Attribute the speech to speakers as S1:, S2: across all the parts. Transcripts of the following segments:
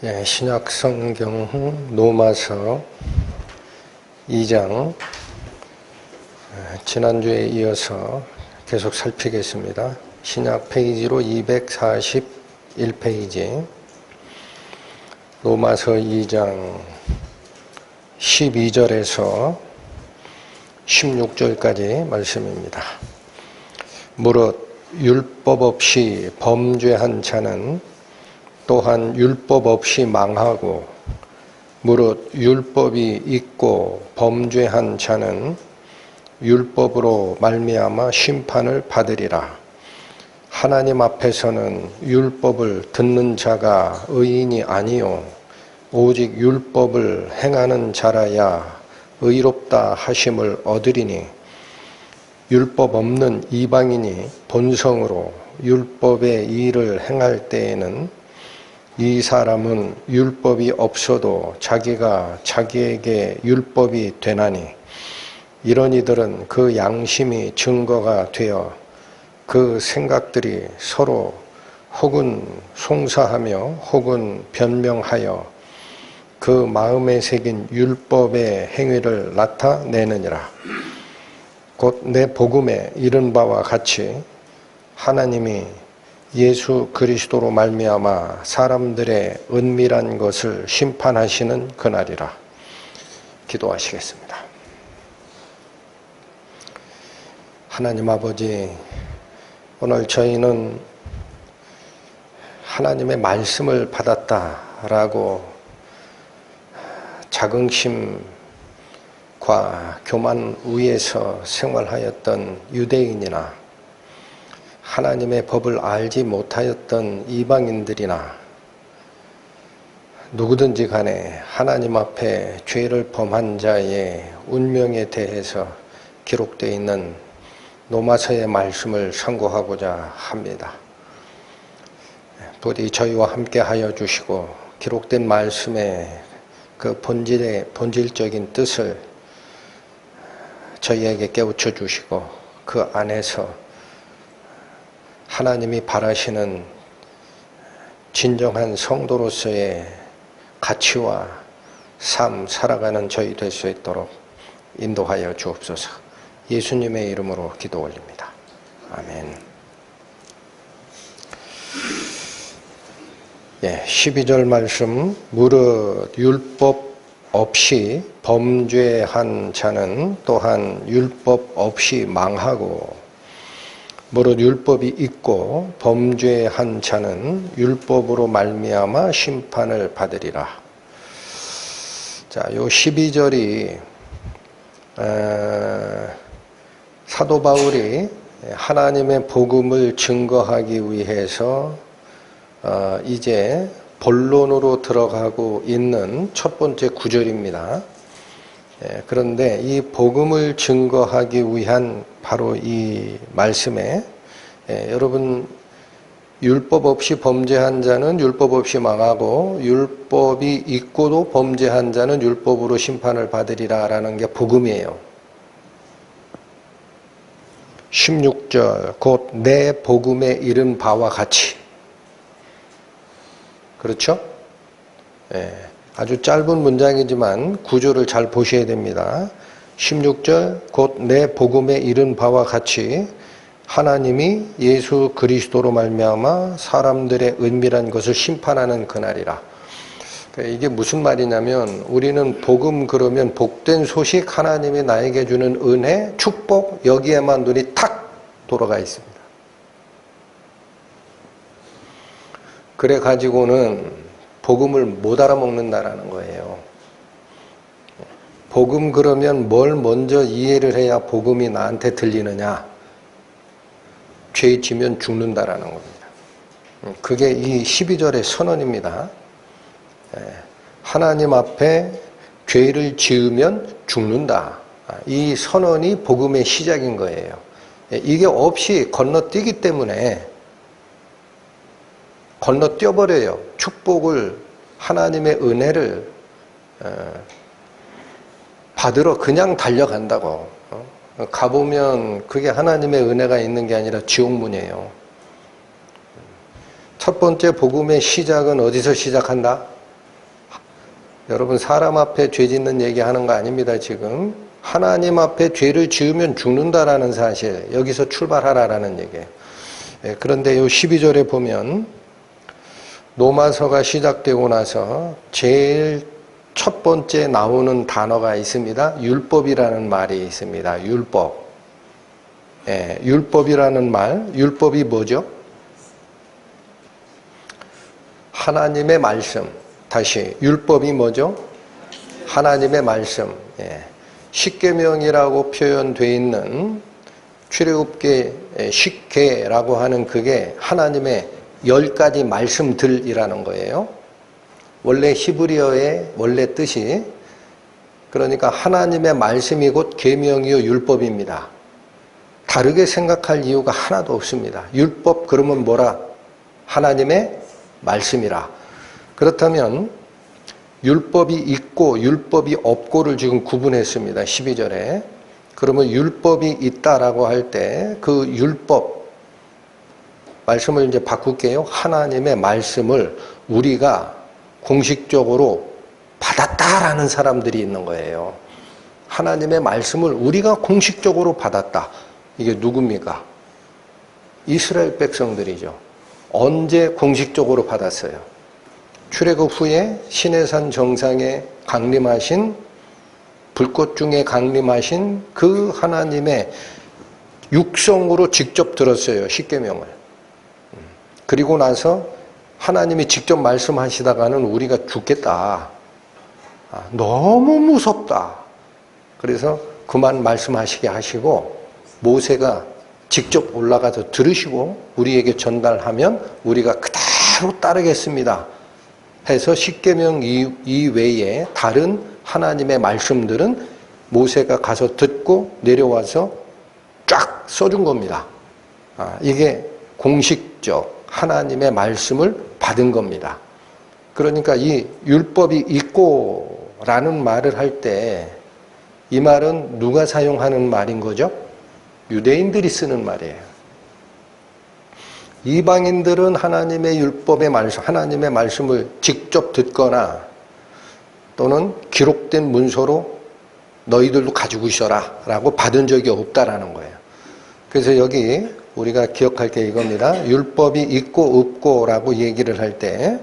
S1: 신약 성경 로마서 2장 지난주에 이어서 계속 살피겠습니다. 신약 페이지로 241페이지 로마서 2장 12절에서 16절까지 말씀입니다. 무릇 율법 없이 범죄한 자는 또한 율법 없이 망하고 무릇 율법이 있고 범죄한 자는 율법으로 말미암아 심판을 받으리라. 하나님 앞에서는 율법을 듣는 자가 의인이 아니요 오직 율법을 행하는 자라야 의롭다 하심을 얻으리니 율법 없는 이방인이 본성으로 율법의 일을 행할 때에는 이 사람은 율법이 없어도 자기가 자기에게 율법이 되나니 이런 이들은 그 양심이 증거가 되어 그 생각들이 서로 혹은 송사하며 혹은 변명하여 그 마음에 새긴 율법의 행위를 나타내느니라. 곧 내 복음에 이른 바와 같이 하나님이 예수 그리스도로 말미암아 사람들의 은밀한 것을 심판하시는 그날이라. 기도하시겠습니다. 하나님 아버지, 오늘 저희는 하나님의 말씀을 받았다라고 자긍심과 교만 위에서 생활하였던 유대인이나 하나님의 법을 알지 못하였던 이방인들이나 누구든지 간에 하나님 앞에 죄를 범한 자의 운명에 대해서 기록되어 있는 로마서의 말씀을 선고하고자 합니다. 부디 저희와 함께 하여 주시고 기록된 말씀의 그 본질적인 뜻을 저희에게 깨우쳐 주시고 그 안에서 하나님이 바라시는 진정한 성도로서의 가치와 삶 살아가는 저희 될 수 있도록 인도하여 주옵소서. 예수님의 이름으로 기도 올립니다. 아멘. 12절 말씀, 무릇 율법 없이 범죄한 자는 또한 율법 없이 망하고 무릇 율법이 있고 범죄한 자는 율법으로 말미암아 심판을 받으리라. 자, 요 12절이 사도 바울이 하나님의 복음을 증거하기 위해서 이제 본론으로 들어가고 있는 첫 번째 구절입니다. 그런데 이 복음을 증거하기 위한 바로 이 말씀에 여러분 율법 없이 범죄한 자는 율법 없이 망하고 율법이 있고도 범죄한 자는 율법으로 심판을 받으리라 라는 게 복음이에요. 16절 곧 내 복음에 이른 바와 같이, 그렇죠? 아주 짧은 문장이지만 구조를 잘 보셔야 됩니다. 16절 곧 내 복음에 이른 바와 같이 하나님이 예수 그리스도로 말미암아 사람들의 은밀한 것을 심판하는 그날이라. 이게 무슨 말이냐면 우리는 복음 그러면 복된 소식, 하나님이 나에게 주는 은혜, 축복, 여기에만 눈이 탁 돌아가 있습니다. 그래 가지고는 복음을 못 알아먹는다라는 거예요. 복음 그러면 뭘 먼저 이해를 해야 복음이 나한테 들리느냐? 죄 지면 죽는다라는 겁니다. 그게 이 12절의 선언입니다. 하나님 앞에 죄를 지으면 죽는다. 이 선언이 복음의 시작인 거예요. 이게 없이 건너뛰기 때문에 건너뛰어버려요. 축복을, 하나님의 은혜를 받으러 그냥 달려간다고. 가보면 그게 하나님의 은혜가 있는 게 아니라 지옥문이에요. 첫 번째 복음의 시작은 어디서 시작한다? 여러분 사람 앞에 죄 짓는 얘기하는 거 아닙니다. 지금 하나님 앞에 죄를 지으면 죽는다라는 사실, 여기서 출발하라라는 얘기예요. 그런데 이 12절에 보면 로마서가 시작되고 나서 제일 첫 번째 나오는 단어가 있습니다. 율법이라는 말이 있습니다. 율법. 율법이라는 말, 율법이 뭐죠? 하나님의 말씀. 다시 율법이 뭐죠? 하나님의 말씀. 십계명이라고 표현되어 있는 출애굽기 10계라고 하는 그게 하나님의 10가지 말씀들이라는 거예요. 원래 히브리어의 원래 뜻이 그러니까 하나님의 말씀이 곧 계명이요 율법입니다. 다르게 생각할 이유가 하나도 없습니다. 율법 그러면 뭐라? 하나님의 말씀이라. 그렇다면 율법이 있고 율법이 없고를 지금 구분했습니다. 12절에. 그러면 율법이 있다라고 할 때 그 율법 말씀을 이제 바꿀게요. 하나님의 말씀을 우리가 공식적으로 받았다라는 사람들이 있는 거예요. 하나님의 말씀을 우리가 공식적으로 받았다. 이게 누굽니까? 이스라엘 백성들이죠. 언제 공식적으로 받았어요? 출애굽 후에 시내산 정상에 강림하신 불꽃 중에 강림하신 그 하나님의 육성으로 직접 들었어요. 십계명을. 그리고 나서 하나님이 직접 말씀하시다가는 우리가 죽겠다. 너무 무섭다. 그래서 그만 말씀하시게 하시고 모세가 직접 올라가서 들으시고 우리에게 전달하면 우리가 그대로 따르겠습니다. 해서 십계명 이외에 다른 하나님의 말씀들은 모세가 가서 듣고 내려와서 쫙 써준 겁니다. 이게 공식적 하나님의 말씀을 받은 겁니다. 그러니까 이 율법이 있고 라는 말을 할 때 이 말은 누가 사용하는 말인 거죠? 유대인들이 쓰는 말이에요. 이방인들은 하나님의 율법의 말씀, 하나님의 말씀을 직접 듣거나 또는 기록된 문서로 너희들도 가지고 있어라 라고 받은 적이 없다라는 거예요. 그래서 여기 우리가 기억할 게 이겁니다. 율법이 있고 없고 라고 얘기를 할 때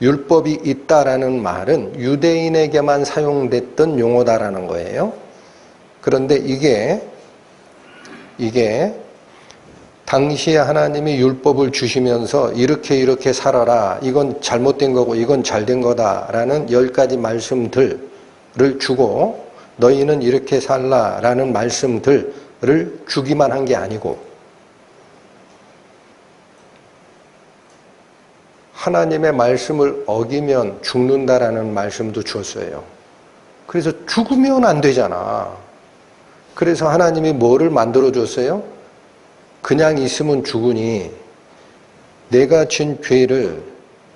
S1: 율법이 있다라는 말은 유대인에게만 사용됐던 용어다라는 거예요. 그런데 이게 당시에 하나님이 율법을 주시면서 이렇게 살아라. 이건 잘못된 거고 이건 잘된 거다라는 10가지 말씀들을 주고 너희는 이렇게 살라라는 말씀들을 주기만 한 게 아니고 하나님의 말씀을 어기면 죽는다라는 말씀도 주었어요. 그래서 죽으면 안 되잖아. 그래서 하나님이 뭐를 만들어 줬어요? 그냥 있으면 죽으니 내가 진 죄를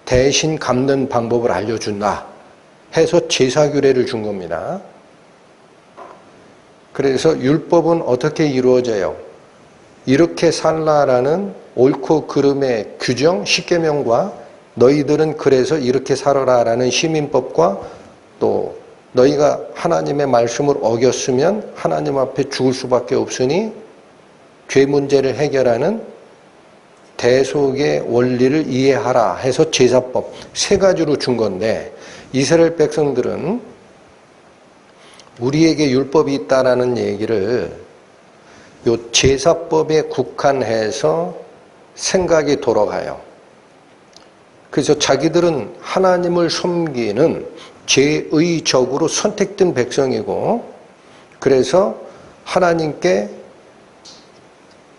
S1: 대신 갚는 방법을 알려준다 해서 제사규례를 준 겁니다. 그래서 율법은 어떻게 이루어져요? 이렇게 살라라는 옳고 그름의 규정, 십계명과 너희들은 그래서 이렇게 살아라라는 시민법과 또 너희가 하나님의 말씀을 어겼으면 하나님 앞에 죽을 수밖에 없으니 죄 문제를 해결하는 대속의 원리를 이해하라 해서 제사법 3가지로 준 건데 이스라엘 백성들은 우리에게 율법이 있다라는 얘기를 요 제사법에 국한해서 생각이 돌아가요. 그래서 자기들은 하나님을 섬기는 제의적으로 선택된 백성이고 그래서 하나님께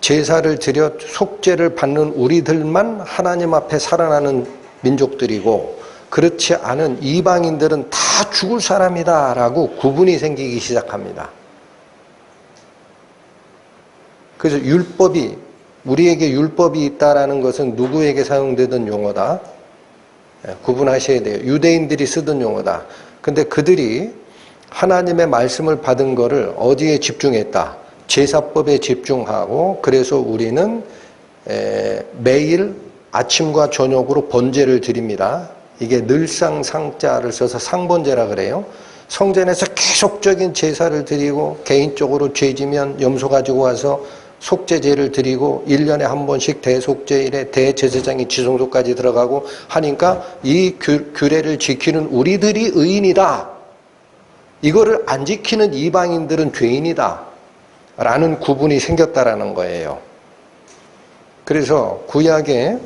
S1: 제사를 드려 속죄를 받는 우리들만 하나님 앞에 살아나는 민족들이고 그렇지 않은 이방인들은 다 죽을 사람이다 라고 구분이 생기기 시작합니다. 그래서 우리에게 율법이 있다라는 것은 누구에게 사용되던 용어다? 구분하셔야 돼요. 유대인들이 쓰던 용어다. 근데 그들이 하나님의 말씀을 받은 거를 어디에 집중했다? 제사법에 집중하고 그래서 우리는 매일 아침과 저녁으로 번제를 드립니다. 이게 늘상 상자를 써서 상번제라 그래요. 성전에서 계속적인 제사를 드리고 개인적으로 죄지면 염소 가지고 와서 속죄제를 드리고 1년에 한 번씩 대속죄일에 대제사장이 지성소까지 들어가고 하니까 이 규례를 지키는 우리들이 의인이다. 이거를 안 지키는 이방인들은 죄인이다. 라는 구분이 생겼다라는 거예요. 그래서 구약에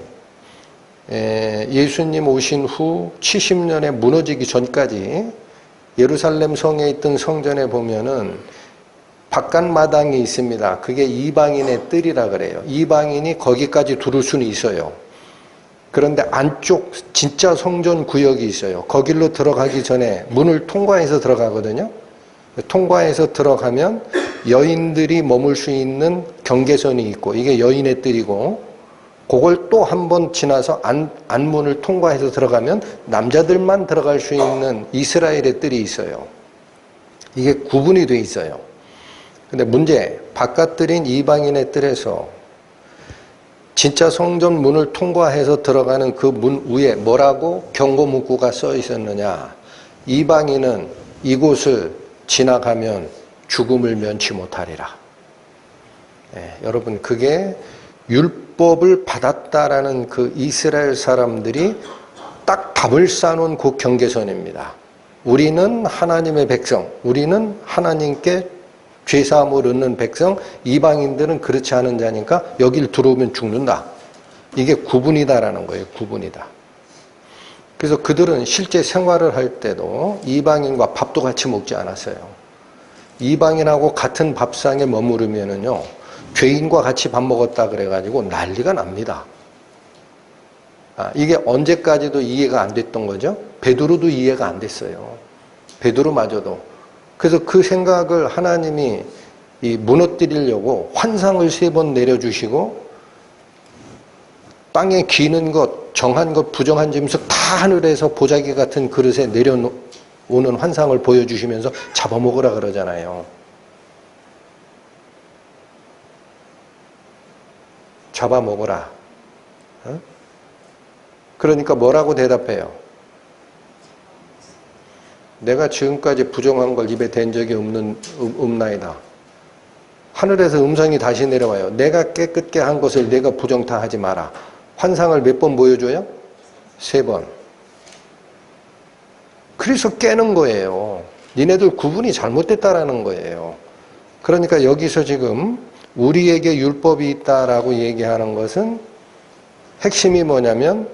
S1: 예수님 오신 후 70년에 무너지기 전까지 예루살렘 성에 있던 성전에 보면은 바깥마당이 있습니다. 그게 이방인의 뜰이라 그래요. 이방인이 거기까지 들어올 수는 있어요. 그런데 안쪽 진짜 성전 구역이 있어요. 거길로 들어가기 전에 문을 통과해서 들어가거든요. 통과해서 들어가면 여인들이 머물 수 있는 경계선이 있고 이게 여인의 뜰이고 그걸 또 한 번 지나서 안문을 통과해서 들어가면 남자들만 들어갈 수 있는 이스라엘의 뜰이 있어요. 이게 구분이 돼 있어요. 근데 문제, 바깥뜰인 이방인의 뜰에서 진짜 성전 문을 통과해서 들어가는 그 문 위에 뭐라고 경고 문구가 써 있었느냐. 이방인은 이곳을 지나가면 죽음을 면치 못하리라. 여러분 그게 율법을 받았다라는 그 이스라엘 사람들이 딱 답을 쌓아놓은 그 경계선입니다. 우리는 하나님의 백성, 우리는 하나님께 죄사함을 얻는 백성, 이방인들은 그렇지 않은 자니까 여길 들어오면 죽는다. 이게 구분이다라는 거예요. 구분이다. 그래서 그들은 실제 생활을 할 때도 이방인과 밥도 같이 먹지 않았어요. 이방인하고 같은 밥상에 머무르면은요, 죄인과 같이 밥 먹었다 그래가지고 난리가 납니다. 이게 언제까지도 이해가 안 됐던 거죠? 베드로도 이해가 안 됐어요. 베드로마저도. 그래서 그 생각을 하나님이 무너뜨리려고 환상을 3번 내려주시고 땅에 기는 것, 정한 것, 부정한 짐승 다 하늘에서 보자기 같은 그릇에 내려오는 환상을 보여주시면서 잡아먹으라 그러잖아요. 잡아먹어라. 그러니까 뭐라고 대답해요? 내가 지금까지 부정한 걸 입에 댄 적이 없나이다. 하늘에서 음성이 다시 내려와요. 내가 깨끗게 한 것을 내가 부정 다 하지 마라. 환상을 몇 번 보여줘요? 3번. 그래서 깨는 거예요. 니네들 구분이 잘못됐다라는 거예요. 그러니까 여기서 지금 우리에게 율법이 있다라고 얘기하는 것은 핵심이 뭐냐면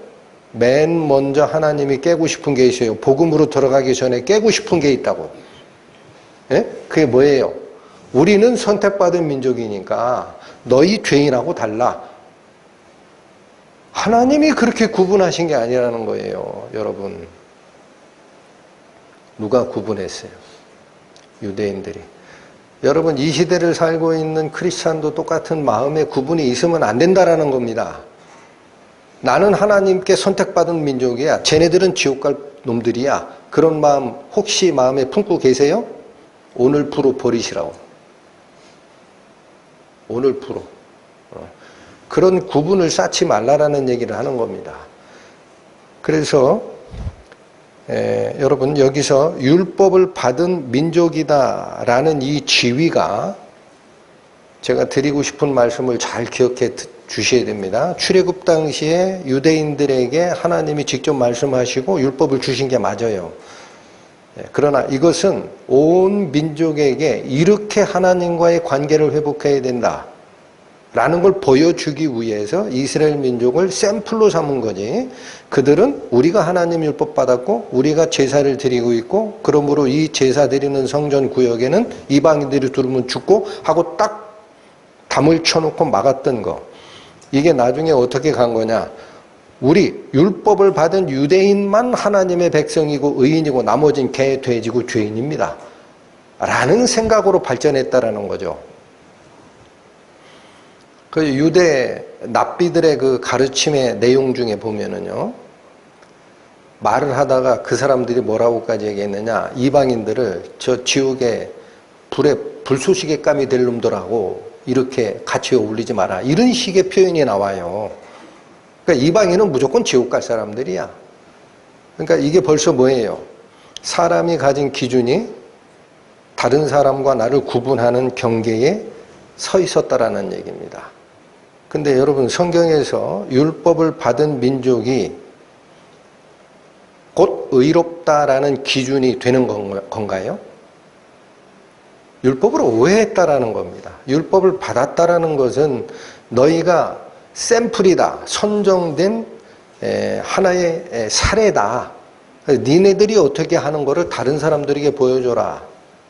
S1: 맨 먼저 하나님이 깨고 싶은 게 있어요. 복음으로 들어가기 전에 깨고 싶은 게 있다고. 예? 그게 뭐예요? 우리는 선택받은 민족이니까 너희 죄인하고 달라. 하나님이 그렇게 구분하신 게 아니라는 거예요. 여러분. 누가 구분했어요? 유대인들이. 여러분 이 시대를 살고 있는 크리스찬도 똑같은 마음의 구분이 있으면 안 된다라는 겁니다. 나는 하나님께 선택받은 민족이야. 쟤네들은 지옥 갈 놈들이야. 그런 마음 혹시 마음에 품고 계세요? 오늘부로 버리시라고. 오늘부로. 그런 구분을 쌓지 말라라는 얘기를 하는 겁니다. 그래서 여러분 여기서 율법을 받은 민족이다라는 이 지위가 제가 드리고 싶은 말씀을 잘 기억해 주셔야 됩니다. 출애굽 당시에 유대인들에게 하나님이 직접 말씀하시고 율법을 주신 게 맞아요. 그러나 이것은 온 민족에게 이렇게 하나님과의 관계를 회복해야 된다 라는 걸 보여주기 위해서 이스라엘 민족을 샘플로 삼은 거지. 그들은 우리가 하나님 율법 받았고 우리가 제사를 드리고 있고 그러므로 이 제사 드리는 성전 구역에는 이방인들이 들어오면 죽고 하고 딱 담을 쳐놓고 막았던 거. 이게 나중에 어떻게 간 거냐. 우리 율법을 받은 유대인만 하나님의 백성이고 의인이고 나머진 개, 돼지고 죄인입니다. 라는 생각으로 발전했다라는 거죠. 그 유대 납비들의 그 가르침의 내용 중에 보면은요, 말을 하다가 그 사람들이 뭐라고까지 얘기했느냐, 이방인들을 저 지옥의 불에 불쏘시개 감이 될 놈들하고 이렇게 같이 어울리지 마라. 이런 식의 표현이 나와요. 그러니까 이방인은 무조건 지옥 갈 사람들이야. 그러니까 이게 벌써 뭐예요? 사람이 가진 기준이 다른 사람과 나를 구분하는 경계에 서 있었다라는 얘기입니다. 근데 여러분, 성경에서 율법을 받은 민족이 곧 의롭다라는 기준이 되는 건가요? 율법을 오해했다라는 겁니다. 율법을 받았다라는 것은 너희가 샘플이다, 선정된 하나의 사례다. 니네들이 어떻게 하는 것을 다른 사람들에게 보여줘라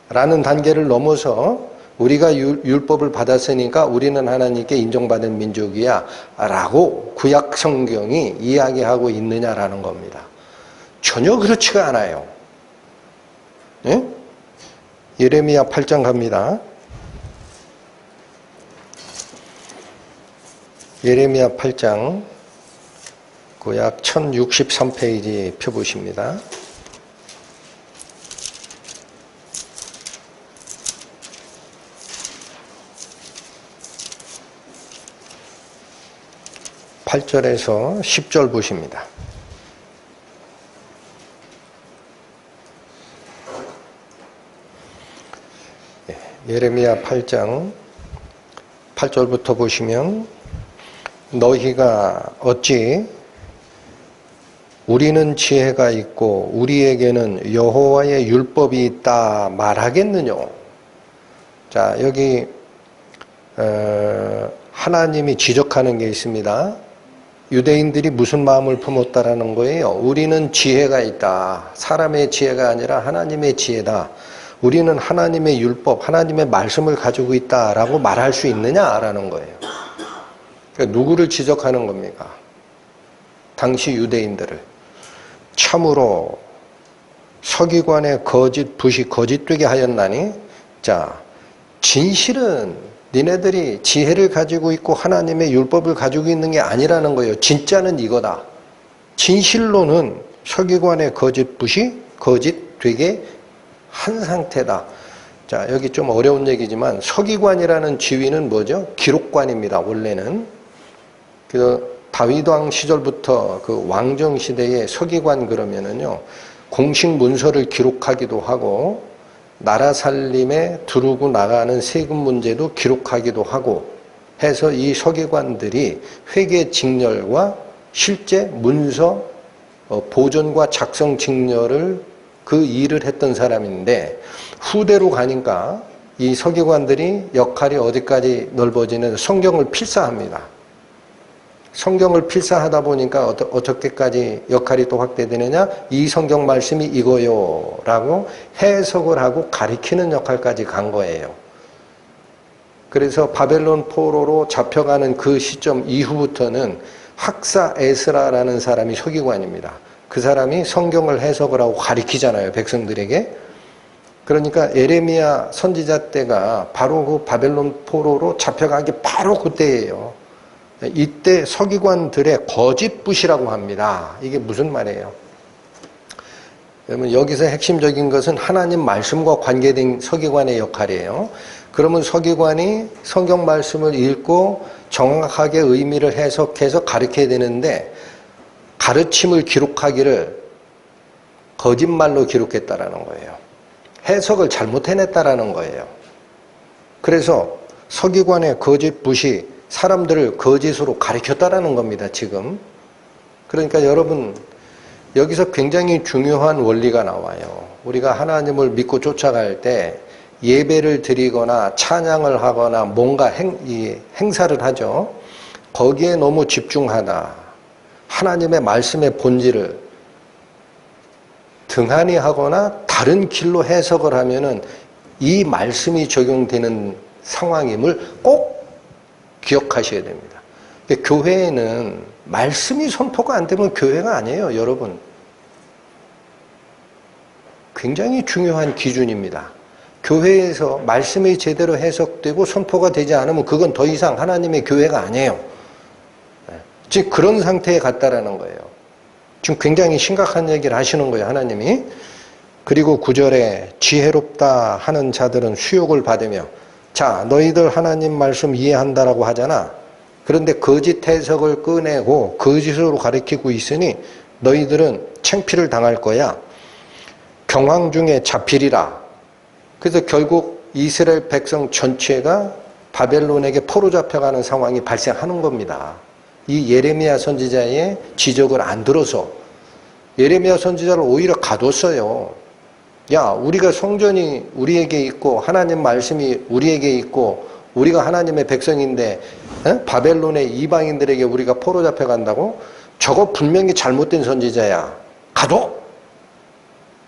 S1: 라는 단계를 넘어서 우리가 율법을 받았으니까 우리는 하나님께 인정받은 민족이야 라고 구약 성경이 이야기하고 있느냐라는 겁니다. 전혀 그렇지가 않아요. 예? 예레미야 8장 갑니다. 예레미야 8장 구약 1063페이지 펴보십니다. (8절에서) (10절) 보십니다. 예레미야 8장 8절부터 보시면 너희가 어찌 우리는 지혜가 있고 우리에게는 여호와의 율법이 있다 말하겠느냐. 자, 여기 하나님이 지적하는 게 있습니다. 유대인들이 무슨 마음을 품었다라는 거예요? 우리는 지혜가 있다. 사람의 지혜가 아니라 하나님의 지혜다. 우리는 하나님의 율법, 하나님의 말씀을 가지고 있다라고 말할 수 있느냐라는 거예요. 그러니까 누구를 지적하는 겁니까? 당시 유대인들을. 참으로 서기관의 거짓 붓이 거짓되게 하였나니, 자, 진실은 니네들이 지혜를 가지고 있고 하나님의 율법을 가지고 있는 게 아니라는 거예요. 진짜는 이거다. 진실로는 서기관의 거짓 붓이 거짓되게 한 상태다. 자, 여기 좀 어려운 얘기지만 서기관이라는 지위는 뭐죠? 기록관입니다. 원래는 그 다윗 왕 시절부터 그 왕정 시대의 서기관 그러면은요, 공식 문서를 기록하기도 하고 나라 살림에 두르고 나가는 세금 문제도 기록하기도 하고 해서 이 서기관들이 회계 직렬과 실제 문서 보존과 작성 직렬을 그 일을 했던 사람인데, 후대로 가니까 이 서기관들이 역할이 어디까지 넓어지는, 성경을 필사합니다. 성경을 필사하다 보니까 어떻게까지 역할이 또 확대되느냐? 이 성경 말씀이 이거요 라고 해석을 하고 가리키는 역할까지 간 거예요. 그래서 바벨론 포로로 잡혀가는 그 시점 이후부터는 학사 에스라라는 사람이 서기관입니다. 그 사람이 성경을 해석을 하고 가리키잖아요, 백성들에게. 그러니까 예레미야 선지자 때가 바로 그 바벨론 포로로 잡혀가기 바로 그때예요. 이때 서기관들의 거짓붓이라고 합니다. 이게 무슨 말이에요? 여러분, 여기서 핵심적인 것은 하나님 말씀과 관계된 서기관의 역할이에요. 그러면 서기관이 성경 말씀을 읽고 정확하게 의미를 해석해서 가르쳐야 되는데, 가르침을 기록하기를 거짓말로 기록했다라는 거예요. 해석을 잘못해냈다라는 거예요. 그래서 서기관의 거짓붓이 사람들을 거짓으로 가르쳤다라는 겁니다, 지금. 그러니까 여러분, 여기서 굉장히 중요한 원리가 나와요. 우리가 하나님을 믿고 쫓아갈 때 예배를 드리거나 찬양을 하거나 뭔가 행사를 하죠. 거기에 너무 집중하다. 하나님의 말씀의 본질을 등한히 하거나 다른 길로 해석을 하면은 이 말씀이 적용되는 상황임을 꼭 기억하셔야 됩니다. 교회에는 말씀이 선포가 안 되면 교회가 아니에요, 여러분. 굉장히 중요한 기준입니다. 교회에서 말씀이 제대로 해석되고 선포가 되지 않으면 그건 더 이상 하나님의 교회가 아니에요. 지금 그런 상태에 갔다라는 거예요. 지금 굉장히 심각한 얘기를 하시는 거예요, 하나님이. 그리고 9절에 지혜롭다 하는 자들은 수욕을 받으며, 자, 너희들 하나님 말씀 이해한다라고 하잖아. 그런데 거짓 해석을 꺼내고 거짓으로 가르치고 있으니 너희들은 창피를 당할 거야. 경황 중에 잡히리라. 그래서 결국 이스라엘 백성 전체가 바벨론에게 포로 잡혀가는 상황이 발생하는 겁니다. 이 예레미야 선지자의 지적을 안 들어서 예레미야 선지자를 오히려 가뒀어요. 야, 우리가 성전이 우리에게 있고 하나님 말씀이 우리에게 있고 우리가 하나님의 백성인데 바벨론의 이방인들에게 우리가 포로 잡혀간다고? 저거 분명히 잘못된 선지자야. 가둬!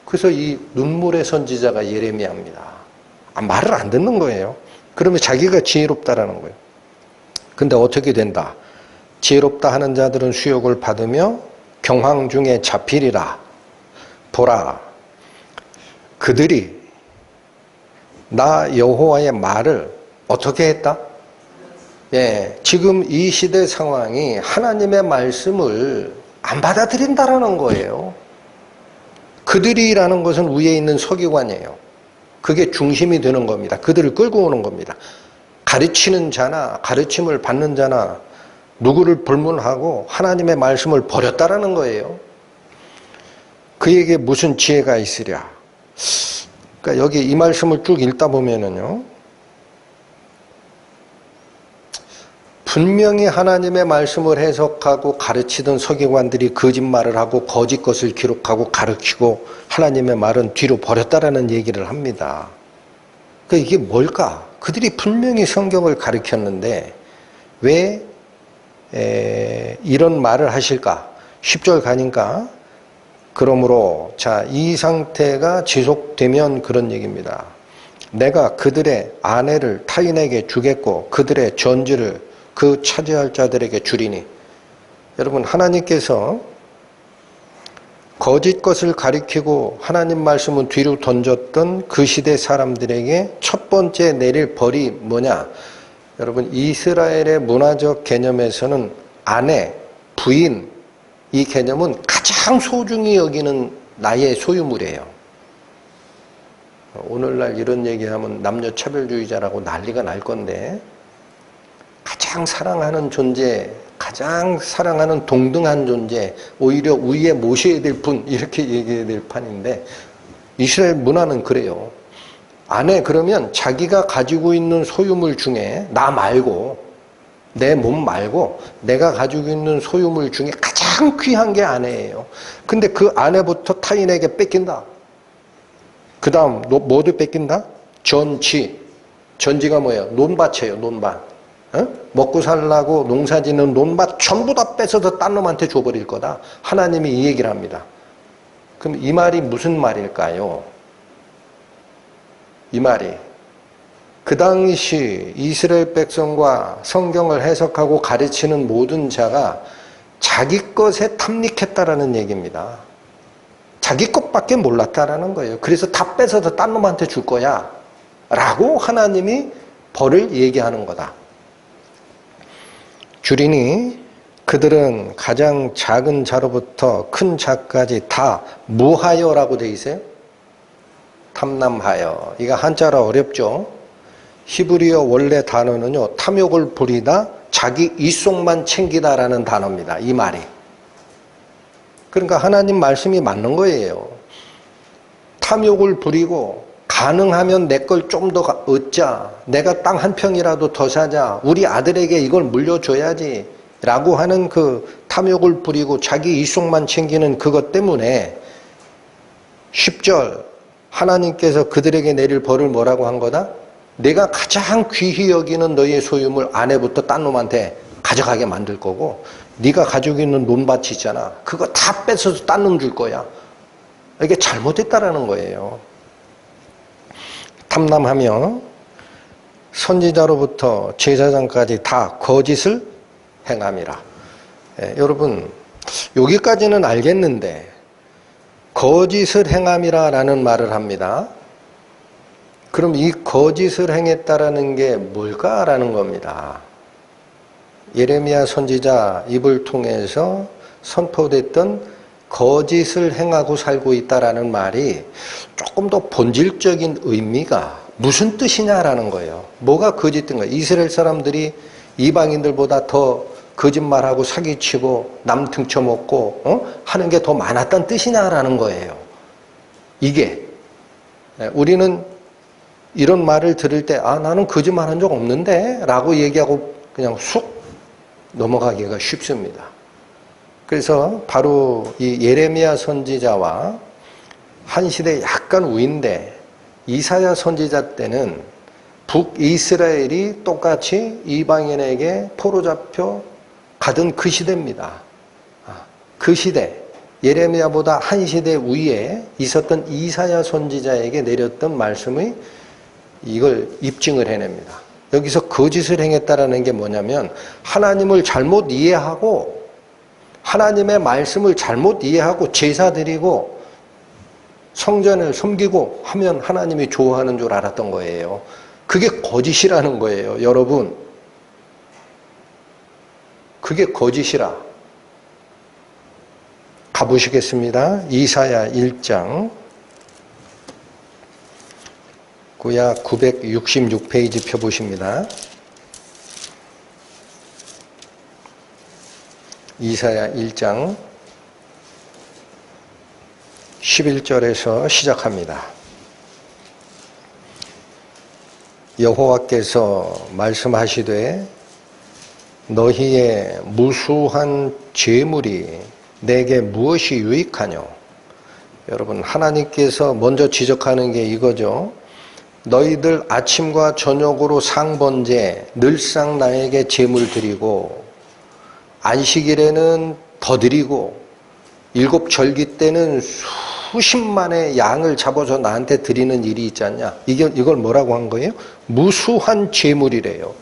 S1: 그래서 이 눈물의 선지자가 예레미야입니다. 말을 안 듣는 거예요. 그러면 자기가 지혜롭다라는 거예요. 근데 어떻게 된다? 지혜롭다 하는 자들은 수욕을 받으며 경황 중에 잡히리라. 보라, 그들이 나 여호와의 말을 어떻게 했다? 예, 지금 이 시대 상황이 하나님의 말씀을 안 받아들인다라는 거예요. 그들이라는 것은 위에 있는 서기관이에요. 그게 중심이 되는 겁니다. 그들을 끌고 오는 겁니다. 가르치는 자나 가르침을 받는 자나 누구를 불문하고 하나님의 말씀을 버렸다라는 거예요. 그에게 무슨 지혜가 있으랴? 그러니까 여기 이 말씀을 쭉 읽다 보면은요, 분명히 하나님의 말씀을 해석하고 가르치던 서기관들이 거짓말을 하고 거짓 것을 기록하고 가르치고 하나님의 말은 뒤로 버렸다라는 얘기를 합니다. 그러니까 이게 뭘까? 그들이 분명히 성경을 가르쳤는데 왜 이런 말을 하실까? 10절 가니까 그러므로 자, 이 상태가 지속되면 그런 얘기입니다. 내가 그들의 아내를 타인에게 주겠고 그들의 전지를 그 차지할 자들에게 주리니. 여러분, 하나님께서 거짓 것을 가리키고 하나님 말씀은 뒤로 던졌던 그 시대 사람들에게 첫 번째 내릴 벌이 뭐냐? 여러분, 이스라엘의 문화적 개념에서는 아내, 부인, 이 개념은 가장 소중히 여기는 나의 소유물이에요. 오늘날 이런 얘기하면 남녀 차별주의자라고 난리가 날 건데, 가장 사랑하는 존재, 가장 사랑하는 동등한 존재, 오히려 위에 모셔야 될 분, 이렇게 얘기해야 될 판인데, 이스라엘 문화는 그래요. 아내 그러면 자기가 가지고 있는 소유물 중에 나 말고, 내 몸 말고 내가 가지고 있는 소유물 중에 가장 귀한 게 아내예요. 근데 그 아내부터 타인에게 뺏긴다. 그 다음 뭐도 뺏긴다? 전지. 전지가 뭐예요? 논밭이에요. 논밭. 먹고 살라고 농사짓는 논밭 전부 다 뺏어서 딴 놈한테 줘버릴 거다. 하나님이 이 얘기를 합니다. 그럼 이 말이 무슨 말일까요? 이 말이 그 당시 이스라엘 백성과 성경을 해석하고 가르치는 모든 자가 자기 것에 탐닉했다라는 얘기입니다. 자기 것밖에 몰랐다라는 거예요. 그래서 다 뺏어서 딴 놈한테 줄 거야 라고 하나님이 벌을 얘기하는 거다. 주리니 그들은 가장 작은 자로부터 큰 자까지 다 무하여라고 돼 있어요. 탐남하여. 이거 한자라 어렵죠. 히브리어 원래 단어는요, 탐욕을 부리다, 자기 이속만 챙기다라는 단어입니다. 이 말이. 그러니까 하나님 말씀이 맞는 거예요. 탐욕을 부리고 가능하면 내 걸 좀 더 얻자. 내가 땅 한 평이라도 더 사자. 우리 아들에게 이걸 물려줘야지. 라고 하는 그 탐욕을 부리고 자기 이속만 챙기는 그것 때문에 10절 하나님께서 그들에게 내릴 벌을 뭐라고 한 거다? 내가 가장 귀히 여기는 너의 소유물 아내부터 딴 놈한테 가져가게 만들 거고 네가 가지고 있는 논밭이 있잖아. 그거 다 뺏어서 딴 놈 줄 거야. 이게 잘못됐다라는 거예요. 탐남하며 선지자로부터 제사장까지 다 거짓을 행함이라. 여러분 여기까지는 알겠는데 거짓을 행함이라라는 말을 합니다. 그럼 이 거짓을 행했다라는 게 뭘까라는 겁니다. 예레미야 선지자 입을 통해서 선포됐던 거짓을 행하고 살고 있다라는 말이 조금 더 본질적인 의미가 무슨 뜻이냐라는 거예요. 뭐가 거짓된 거예요? 이스라엘 사람들이 이방인들보다 더 거짓말하고 사기치고 남 등쳐먹고 하는 게 더 많았다는 뜻이냐라는 거예요. 이게 우리는 이런 말을 들을 때 나는 거짓말한 적 없는데 라고 얘기하고 그냥 쑥 넘어가기가 쉽습니다. 그래서 바로 이 예레미야 선지자와 한 시대 약간 우인데 이사야 선지자 때는 북이스라엘이 똑같이 이방인에게 포로 잡혀 가던 그 시대입니다. 그 시대, 예레미야보다 한 시대 위에 있었던 이사야 선지자에게 내렸던 말씀이 이걸 입증을 해냅니다. 여기서 거짓을 행했다라는 게 뭐냐면 하나님을 잘못 이해하고 하나님의 말씀을 잘못 이해하고 제사 드리고 성전을 섬기고 하면 하나님이 좋아하는 줄 알았던 거예요. 그게 거짓이라는 거예요, 여러분. 그게 거짓이라. 가보시겠습니다. 이사야 1장. 구약 966페이지 펴보십니다. 이사야 1장 11절에서 시작합니다. 여호와께서 말씀하시되 너희의 무수한 재물이 내게 무엇이 유익하뇨? 여러분, 하나님께서 먼저 지적하는 게 이거죠. 너희들 아침과 저녁으로 상번제 늘상 나에게 재물 드리고 안식일에는 더 드리고 일곱 절기 때는 수십만의 양을 잡아서 나한테 드리는 일이 있지 않냐. 이걸 뭐라고 한 거예요? 무수한 재물이래요.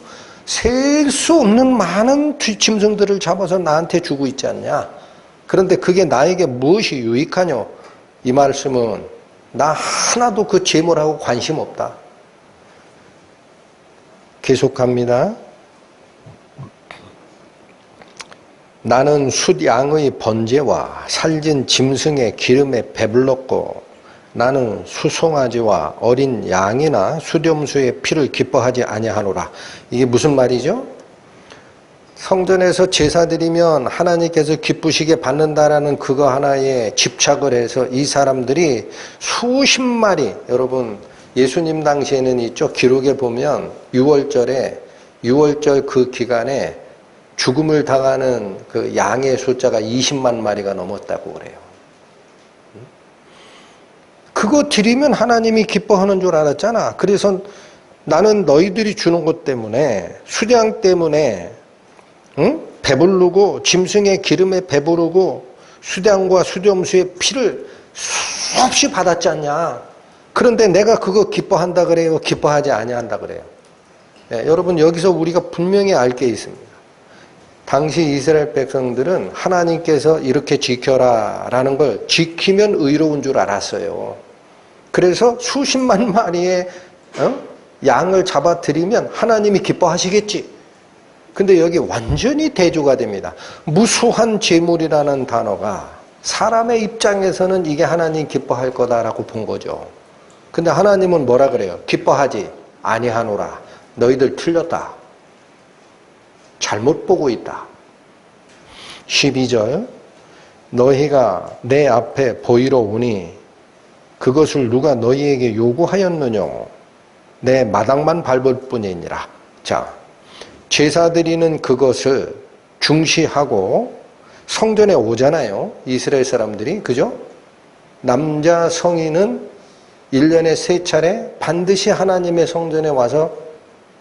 S1: 셀 수 없는 많은 짐승들을 잡아서 나한테 주고 있지 않냐. 그런데 그게 나에게 무엇이 유익하뇨? 이 말씀은 나 하나도 그 재물하고 관심 없다. 계속합니다. 나는 숫양의 번제와 살진 짐승의 기름에 배불렀고 나는 수송아지와 어린 양이나 수렴수의 피를 기뻐하지 아니하노라. 이게 무슨 말이죠? 성전에서 제사 드리면 하나님께서 기쁘시게 받는다라는 그거 하나에 집착을 해서 이 사람들이 수십 마리, 여러분 예수님 당시에는 있죠. 기록에 보면 6월절 그 기간에 죽음을 당하는 그 양의 숫자가 20만 마리가 넘었다고 그래요. 그거 드리면 하나님이 기뻐하는 줄 알았잖아. 그래서 나는 너희들이 주는 것 때문에, 수량 때문에 배부르고 짐승의 기름에 배부르고 수량과 수렴수의 피를 수없이 받았지 않냐. 그런데 내가 그거 기뻐한다 그래요? 기뻐하지 아니한다 그래요? 네, 여러분 여기서 우리가 분명히 알 게 있습니다. 당시 이스라엘 백성들은 하나님께서 이렇게 지켜라 라는 걸 지키면 의로운 줄 알았어요. 그래서 수십만 마리의 양을 잡아들이면 하나님이 기뻐하시겠지. 근데 여기 완전히 대조가 됩니다. 무수한 재물이라는 단어가 사람의 입장에서는 이게 하나님 기뻐할 거다라고 본 거죠. 근데 하나님은 뭐라 그래요? 기뻐하지 아니하노라. 너희들 틀렸다. 잘못 보고 있다. 12절 너희가 내 앞에 보이러 오니 그것을 누가 너희에게 요구하였느냐? 내 마당만 밟을 뿐이니라. 자, 제사 드리는 그것을 중시하고 성전에 오잖아요. 이스라엘 사람들이. 그죠? 남자 성인은 1년에 3차례 반드시 하나님의 성전에 와서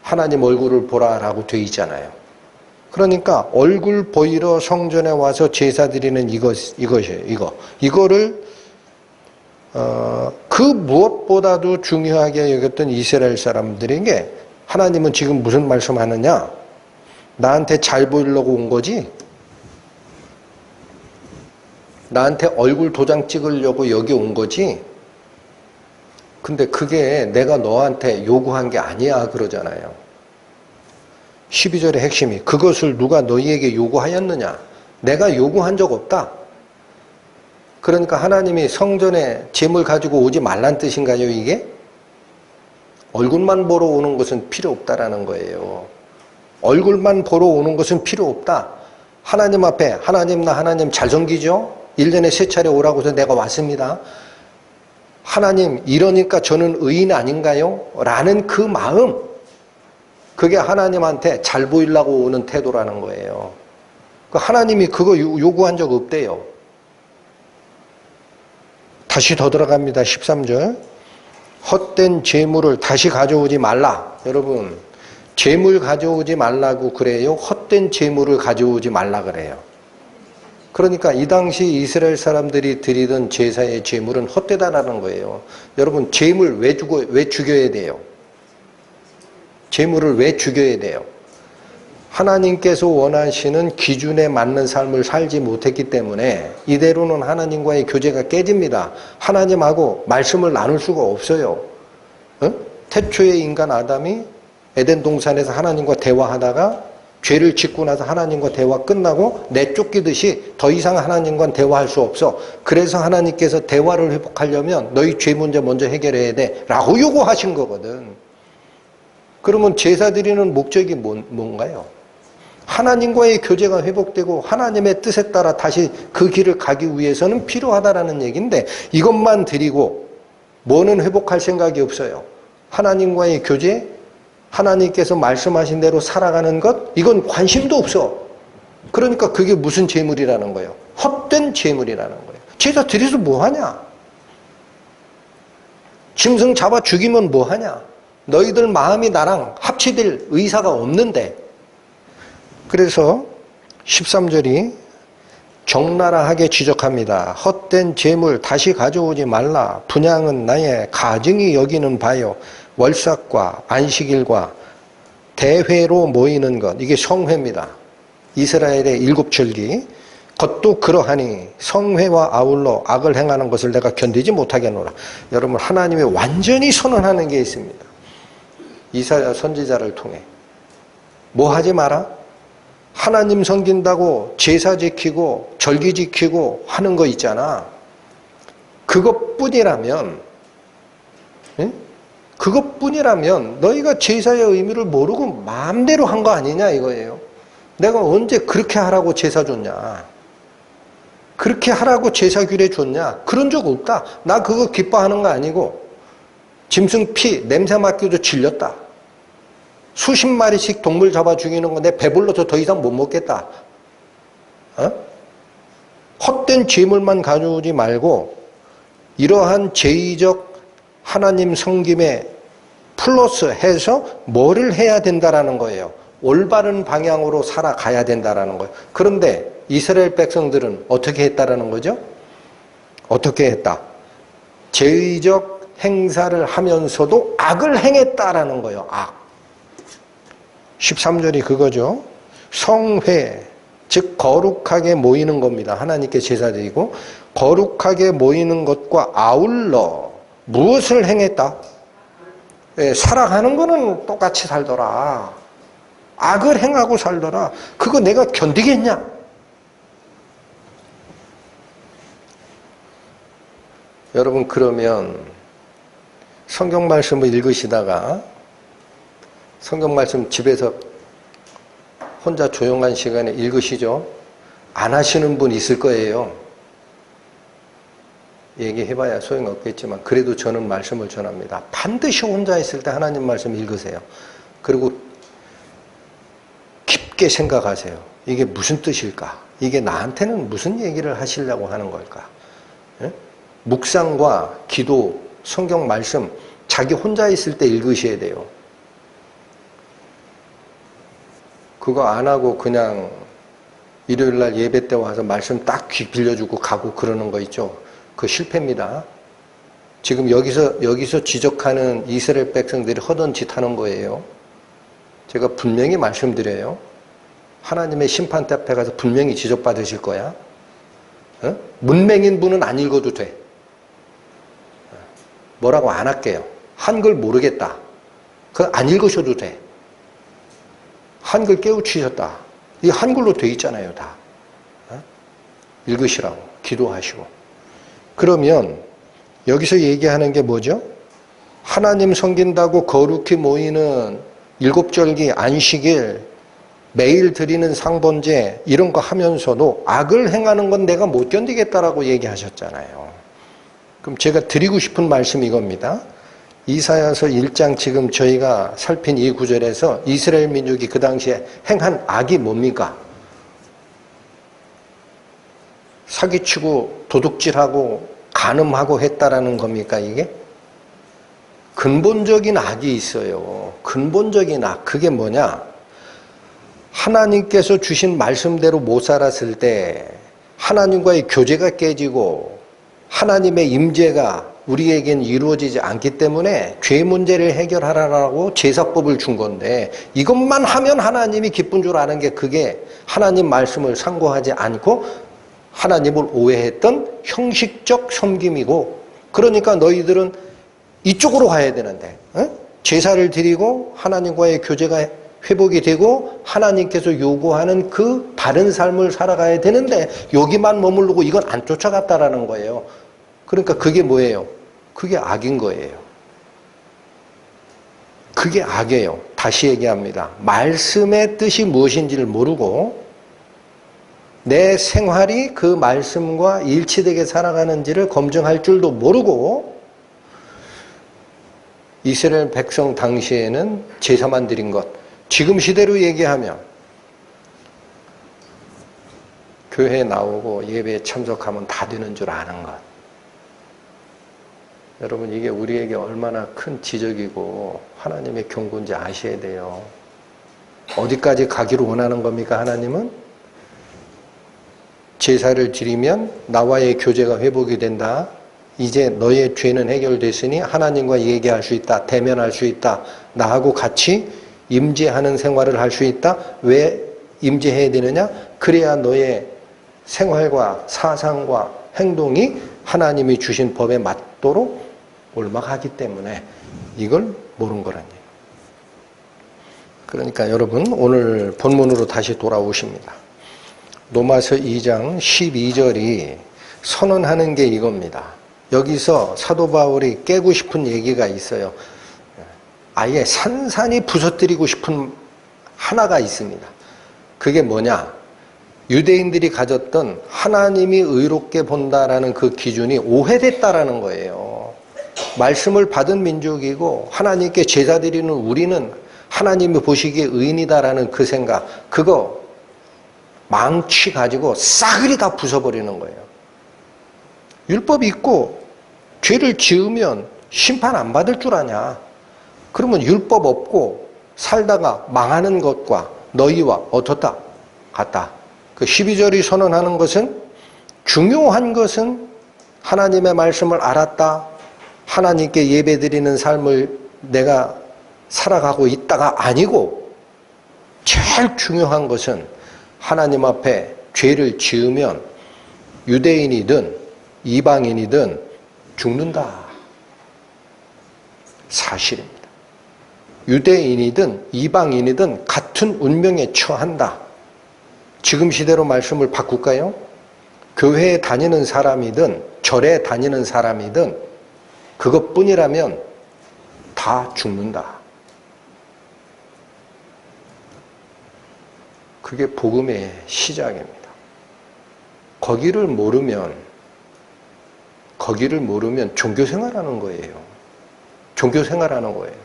S1: 하나님 얼굴을 보라라고 되어 있잖아요. 그러니까 얼굴 보이러 성전에 와서 제사 드리는 이것이에요. 이거를 그 무엇보다도 중요하게 여겼던 이스라엘 사람들에게 하나님은 지금 무슨 말씀하느냐? 나한테 잘 보이려고 온 거지? 나한테 얼굴 도장 찍으려고 여기 온 거지? 근데 그게 내가 너한테 요구한 게 아니야 그러잖아요. 12절의 핵심이 그것을 누가 너희에게 요구하였느냐? 내가 요구한 적 없다. 그러니까 하나님이 성전에 재물 가지고 오지 말란 뜻인가요 이게? 얼굴만 보러 오는 것은 필요 없다라는 거예요. 얼굴만 보러 오는 것은 필요 없다. 하나님 앞에 하나님 나 하나님 잘 섬기죠? 1년에 3차례 오라고 해서 내가 왔습니다. 하나님 이러니까 저는 의인 아닌가요? 라는 그 마음, 그게 하나님한테 잘 보이려고 오는 태도라는 거예요. 하나님이 그거 요구한 적 없대요. 다시 더 들어갑니다. 13절. 헛된 재물을 다시 가져오지 말라. 여러분, 재물 가져오지 말라고 그래요? 헛된 재물을 가져오지 말라 그래요? 그러니까 이 당시 이스라엘 사람들이 드리던 제사의 재물은 헛되다라는 거예요. 여러분, 재물 왜 죽여야 돼요? 재물을 왜 죽여야 돼요? 하나님께서 원하시는 기준에 맞는 삶을 살지 못했기 때문에 이대로는 하나님과의 교제가 깨집니다. 하나님하고 말씀을 나눌 수가 없어요. 태초의 인간 아담이 에덴 동산에서 하나님과 대화하다가 죄를 짓고 나서 하나님과 대화 끝나고 내쫓기듯이 더 이상 하나님과 대화할 수 없어. 그래서 하나님께서 대화를 회복하려면 너희 죄 문제 먼저 해결해야 돼 라고 요구하신 거거든. 그러면 제사 드리는 목적이 뭔가요? 하나님과의 교제가 회복되고 하나님의 뜻에 따라 다시 그 길을 가기 위해서는 필요하다라는 얘기인데, 이것만 드리고 뭐는 회복할 생각이 없어요. 하나님과의 교제, 하나님께서 말씀하신 대로 살아가는 것, 이건 관심도 없어. 그러니까 그게 무슨 재물이라는 거예요? 헛된 재물이라는 거예요. 제사 드려서 뭐하냐? 짐승 잡아 죽이면 뭐하냐? 너희들 마음이 나랑 합치될 의사가 없는데. 그래서 13절이 적나라하게 지적합니다. 헛된 재물 다시 가져오지 말라. 분향은 나의 가증이 여기는 바요. 월삭과 안식일과 대회로 모이는 것, 이게 성회입니다. 이스라엘의 7절기. 것도 그러하니 성회와 아울러 악을 행하는 것을 내가 견디지 못하겠노라. 여러분, 하나님이 완전히 선언하는 게 있습니다. 이사야 선지자를 통해 뭐 하지 마라? 하나님 섬긴다고 제사 지키고 절기 지키고 하는 거 있잖아. 그것뿐이라면 너희가 제사의 의미를 모르고 마음대로 한 거 아니냐 이거예요. 내가 언제 그렇게 하라고 제사 줬냐? 그렇게 하라고 제사 규례 줬냐? 그런 적 없다. 나 그거 기뻐하는 거 아니고 짐승 피 냄새 맡기도 질렸다. 수십 마리씩 동물 잡아 죽이는 거 내 배불러서 더 이상 못 먹겠다. 헛된 재물만 가져오지 말고 이러한 제의적 하나님 섬김에 플러스 해서 뭐를 해야 된다라는 거예요. 올바른 방향으로 살아가야 된다라는 거예요. 그런데 이스라엘 백성들은 어떻게 했다라는 거죠? 어떻게 했다? 제의적 행사를 하면서도 악을 행했다라는 거예요. 악. 13절이 그거죠. 성회, 즉 거룩하게 모이는 겁니다. 하나님께 제사 드리고 거룩하게 모이는 것과 아울러 무엇을 행했다? 살아가는 거는 똑같이 살더라. 악을 행하고 살더라. 그거 내가 견디겠냐? 여러분, 그러면 성경 말씀을 읽으시다가 성경 말씀 집에서 혼자 조용한 시간에 읽으시죠? 안 하시는 분 있을 거예요. 얘기해봐야 소용없겠지만 그래도 저는 말씀을 전합니다. 반드시 혼자 있을 때 하나님 말씀 읽으세요. 그리고 깊게 생각하세요. 이게 무슨 뜻일까? 이게 나한테는 무슨 얘기를 하시려고 하는 걸까? 예? 묵상과 기도, 성경 말씀 자기 혼자 있을 때 읽으셔야 돼요. 그거 안 하고 그냥 일요일날 예배 때 와서 말씀 딱 귀 빌려주고 가고 그러는 거 있죠. 그거 실패입니다. 지금 여기서 지적하는 이스라엘 백성들이 허던 짓 하는 거예요. 제가 분명히 말씀드려요. 하나님의 심판대 앞에 가서 분명히 지적받으실 거야. 문맹인 분은 안 읽어도 돼. 뭐라고 안 할게요. 한글 모르겠다. 그거 안 읽으셔도 돼. 한글 깨우치셨다. 이 한글로 돼 있잖아요, 다. 읽으시라고, 기도하시고. 그러면 여기서 얘기하는 게 뭐죠? 하나님 섬긴다고 거룩히 모이는 7절기 안식일 매일 드리는 상번제 이런 거 하면서도 악을 행하는 건 내가 못 견디겠다라고 얘기하셨잖아요. 그럼 제가 드리고 싶은 말씀이 이겁니다. 이사야서 1장 지금 저희가 살핀 이 구절에서 이스라엘 민족이 그 당시에 행한 악이 뭡니까? 사기치고 도둑질하고 간음하고 했다라는 겁니까 이게? 근본적인 악이 있어요. 근본적인 악. 그게 뭐냐? 하나님께서 주신 말씀대로 못 살았을 때 하나님과의 교제가 깨지고 하나님의 임재가 우리에겐 이루어지지 않기 때문에 죄 문제를 해결하라고 제사법을 준 건데 이것만 하면 하나님이 기쁜 줄 아는 게 그게 하나님 말씀을 상고하지 않고 하나님을 오해했던 형식적 섬김이고 그러니까 너희들은 이쪽으로 가야 되는데 제사를 드리고 하나님과의 교제가 회복이 되고 하나님께서 요구하는 그 다른 삶을 살아가야 되는데 여기만 머무르고 이건 안 쫓아갔다라는 거예요. 그러니까 그게 뭐예요? 그게 악인 거예요. 그게 악이에요. 다시 얘기합니다. 말씀의 뜻이 무엇인지를 모르고 내 생활이 그 말씀과 일치되게 살아가는지를 검증할 줄도 모르고 이스라엘 백성 당시에는 제사만 드린 것, 지금 시대로 얘기하면 교회에 나오고 예배에 참석하면 다 되는 줄 아는 것. 여러분 이게 우리에게 얼마나 큰 지적이고 하나님의 경고인지 아셔야 돼요. 어디까지 가기를 원하는 겁니까 하나님은? 제사를 드리면 나와의 교제가 회복이 된다. 이제 너의 죄는 해결됐으니 하나님과 얘기할 수 있다. 대면할 수 있다. 나하고 같이 임재하는 생활을 할 수 있다. 왜 임재해야 되느냐? 그래야 너의 생활과 사상과 행동이 하나님이 주신 법에 맞도록 올라가기 때문에 이걸 모르는 거라니. 그러니까 여러분 오늘 본문으로 다시 돌아오십니다. 로마서 2장 12절이 선언하는 게 이겁니다. 여기서 사도 바울이 깨고 싶은 얘기가 있어요. 아예 산산이 부서뜨리고 싶은 하나가 있습니다. 그게 뭐냐? 유대인들이 가졌던 하나님이 의롭게 본다라는 그 기준이 오해됐다라는 거예요. 말씀을 받은 민족이고 하나님께 제사 드리는 우리는 하나님이 보시기에 의인이다라는 그 생각, 그거 망치 가지고 싸그리 다 부숴버리는 거예요. 율법이 있고 죄를 지으면 심판 안 받을 줄 아냐? 그러면 율법 없고 살다가 망하는 것과 너희와 어떻다? 같다. 그 12절이 선언하는 것은 중요한 것은 하나님의 말씀을 알았다. 하나님께 예배드리는 삶을 내가 살아가고 있다가 아니고 제일 중요한 것은 하나님 앞에 죄를 지으면 유대인이든 이방인이든 죽는다. 사실입니다. 유대인이든 이방인이든 같은 운명에 처한다. 지금 시대로 말씀을 바꿀까요? 교회에 다니는 사람이든 절에 다니는 사람이든 그것뿐이라면 다 죽는다. 그게 복음의 시작입니다. 거기를 모르면 종교생활하는 거예요. 종교생활하는 거예요.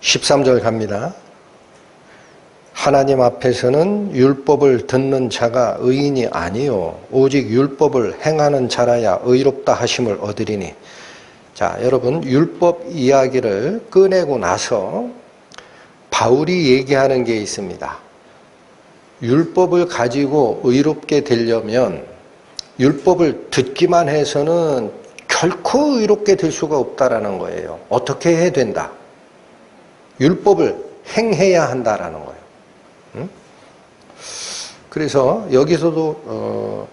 S1: 13절 갑니다. 하나님 앞에서는 율법을 듣는 자가 의인이 아니요 오직 율법을 행하는 자라야 의롭다 하심을 얻으리니. 자, 여러분 율법 이야기를 꺼내고 나서 바울이 얘기하는 게 있습니다. 율법을 가지고 의롭게 되려면 율법을 듣기만 해서는 결코 의롭게 될 수가 없다라는 거예요. 어떻게 해야 된다? 율법을 행해야 한다라는 거예요. 그래서 여기서도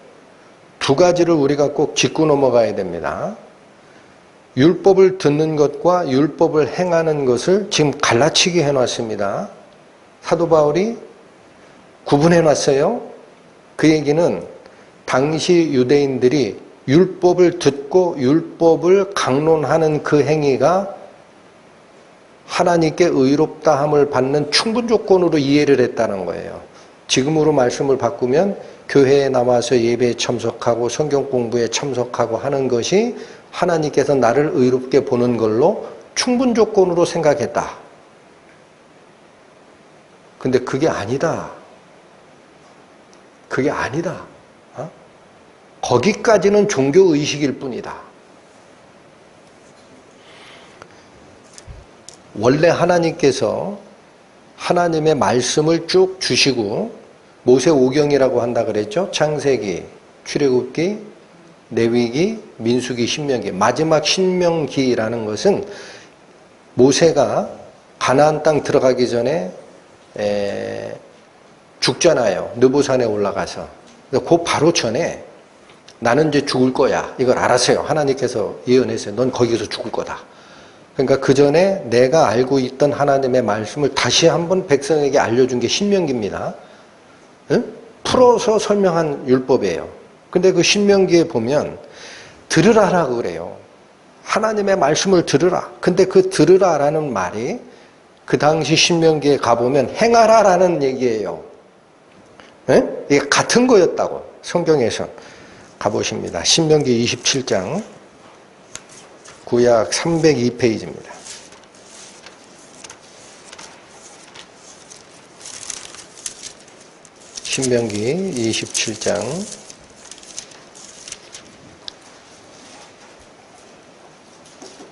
S1: 두 가지를 우리가 꼭 짚고 넘어가야 됩니다. 율법을 듣는 것과 율법을 행하는 것을 지금 갈라치기 해놨습니다. 사도 바울이 구분해놨어요. 그 얘기는 당시 유대인들이 율법을 듣고 율법을 강론하는 그 행위가 하나님께 의롭다함을 받는 충분 조건으로 이해를 했다는 거예요. 지금으로 말씀을 바꾸면 교회에 나와서 예배에 참석하고 성경 공부에 참석하고 하는 것이 하나님께서 나를 의롭게 보는 걸로 충분 조건으로 생각했다. 근데 그게 아니다. 그게 아니다. 거기까지는 종교의식일 뿐이다. 원래 하나님께서 하나님의 말씀을 쭉 주시고 모세 오경이라고 한다 그랬죠. 창세기, 출애굽기, 레위기, 민수기, 신명기. 마지막 신명기라는 것은 모세가 가나안 땅 들어가기 전에 죽잖아요. 느보산에 올라가서. 그 바로 전에 나는 이제 죽을 거야. 이걸 알았어요. 하나님께서 예언했어요. 넌 거기서 죽을 거다. 그러니까 그 전에 내가 알고 있던 하나님의 말씀을 다시 한번 백성에게 알려준 게 신명기입니다. 응? 풀어서 설명한 율법이에요. 근데 그 신명기에 보면 들으라라고 그래요. 하나님의 말씀을 들으라. 근데 그 들으라라는 말이 그 당시 신명기에 가보면 행하라라는 얘기예요. 예? 이게 같은 거였다고 성경에서 가보십니다. 신명기 27장 구약 302페이지입니다. 신명기 27장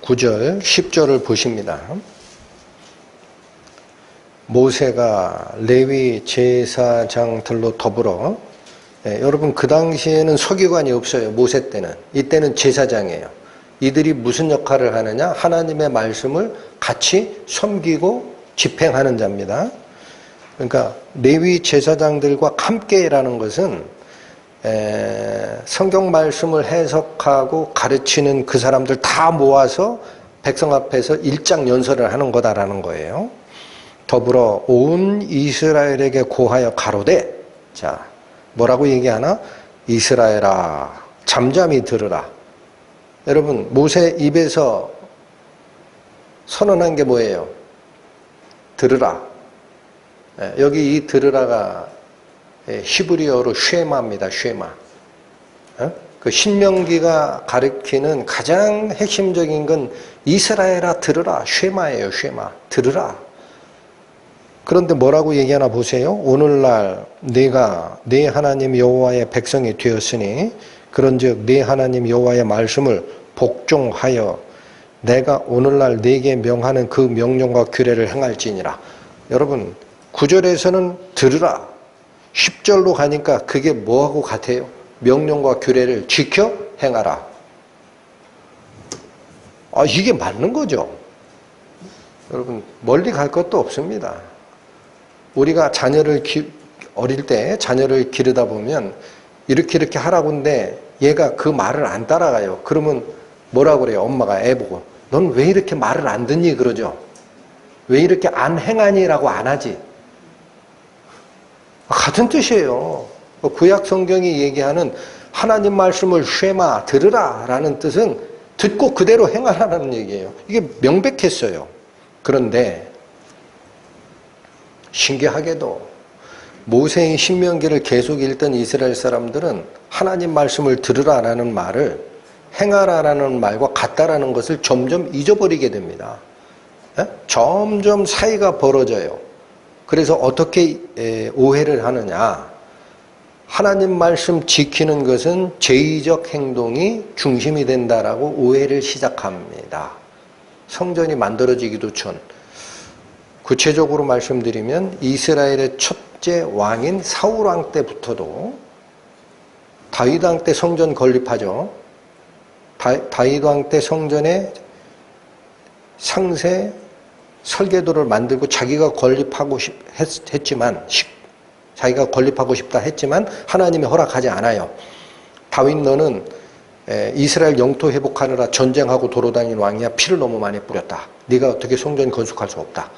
S1: 9절 10절을 보십니다. 모세가 레위 제사장들로 더불어 여러분 그 당시에는 서기관이 없어요. 모세 때는. 이때는 제사장이에요. 이들이 무슨 역할을 하느냐? 하나님의 말씀을 같이 섬기고 집행하는 자입니다. 그러니까 레위 제사장들과 함께라는 것은 성경 말씀을 해석하고 가르치는 그 사람들 다 모아서 백성 앞에서 일장연설을 하는 거다라는 거예요. 더불어 온 이스라엘에게 고하여 가로되, 자, 뭐라고 얘기하나? 이스라엘아, 잠잠히 들으라. 여러분, 모세 입에서 선언한 게 뭐예요? 들으라. 여기 이 들으라가 히브리어로 쉐마입니다. 쉐마. 그 신명기가 가리키는 가장 핵심적인 건 이스라엘아 들으라. 쉐마예요. 쉐마. 들으라. 그런데 뭐라고 얘기하나 보세요. 오늘날 내가 네 하나님 여호와의 백성이 되었으니 그런즉 네 하나님 여호와의 말씀을 복종하여 내가 오늘날 네게 명하는 그 명령과 규례를 행할지니라. 여러분 9절에서는 들으라. 10절로 가니까 그게 뭐하고 같아요? 명령과 규례를 지켜 행하라. 이게 맞는 거죠. 여러분 멀리 갈 것도 없습니다. 우리가 어릴 때 자녀를 기르다 보면 이렇게 하라고 하는데 얘가 그 말을 안 따라가요. 그러면 뭐라고 그래요? 엄마가 애 보고 넌 왜 이렇게 말을 안 듣니? 그러죠. 왜 이렇게 안 행하니? 라고 안 하지. 같은 뜻이에요. 구약 성경이 얘기하는 하나님 말씀을 쉐마 들으라 라는 뜻은 듣고 그대로 행하라는 얘기예요. 이게 명백했어요. 그런데 신기하게도 모세의 신명기를 계속 읽던 이스라엘 사람들은 하나님 말씀을 들으라라는 말을 행하라라는 말과 같다라는 것을 점점 잊어버리게 됩니다. 점점 사이가 벌어져요. 그래서 어떻게 오해를 하느냐? 하나님 말씀 지키는 것은 제의적 행동이 중심이 된다라고 오해를 시작합니다. 성전이 만들어지기도 전. 구체적으로 말씀드리면 이스라엘의 첫째 왕인 사울 왕 때부터도 다윗 왕 때 성전 건립하죠. 다윗 왕 때 성전에 상세 설계도를 만들고 자기가 건립하고 싶다 했지만 하나님이 허락하지 않아요. 다윗 너는 이스라엘 영토 회복하느라 전쟁하고 돌아다니는 왕이야. 피를 너무 많이 뿌렸다. 네가 어떻게 성전 건축할 수 없다.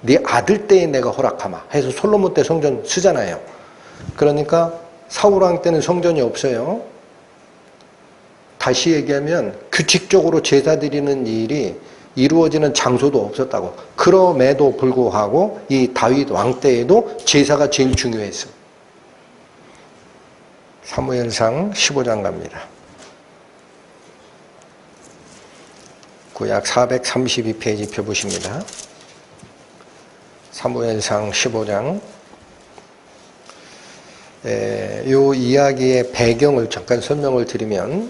S1: 네 아들 때에 내가 허락하마 해서 솔로몬 때 성전 쓰잖아요. 그러니까 사울 왕 때는 성전이 없어요. 다시 얘기하면 규칙적으로 제사 드리는 일이 이루어지는 장소도 없었다고. 그럼에도 불구하고 이 다윗 왕 때에도 제사가 제일 중요했어. 사무엘상 15장 갑니다. 구약 432페이지 펴보십니다. 사무엘상 15장. 이 이야기의 배경을 잠깐 설명을 드리면,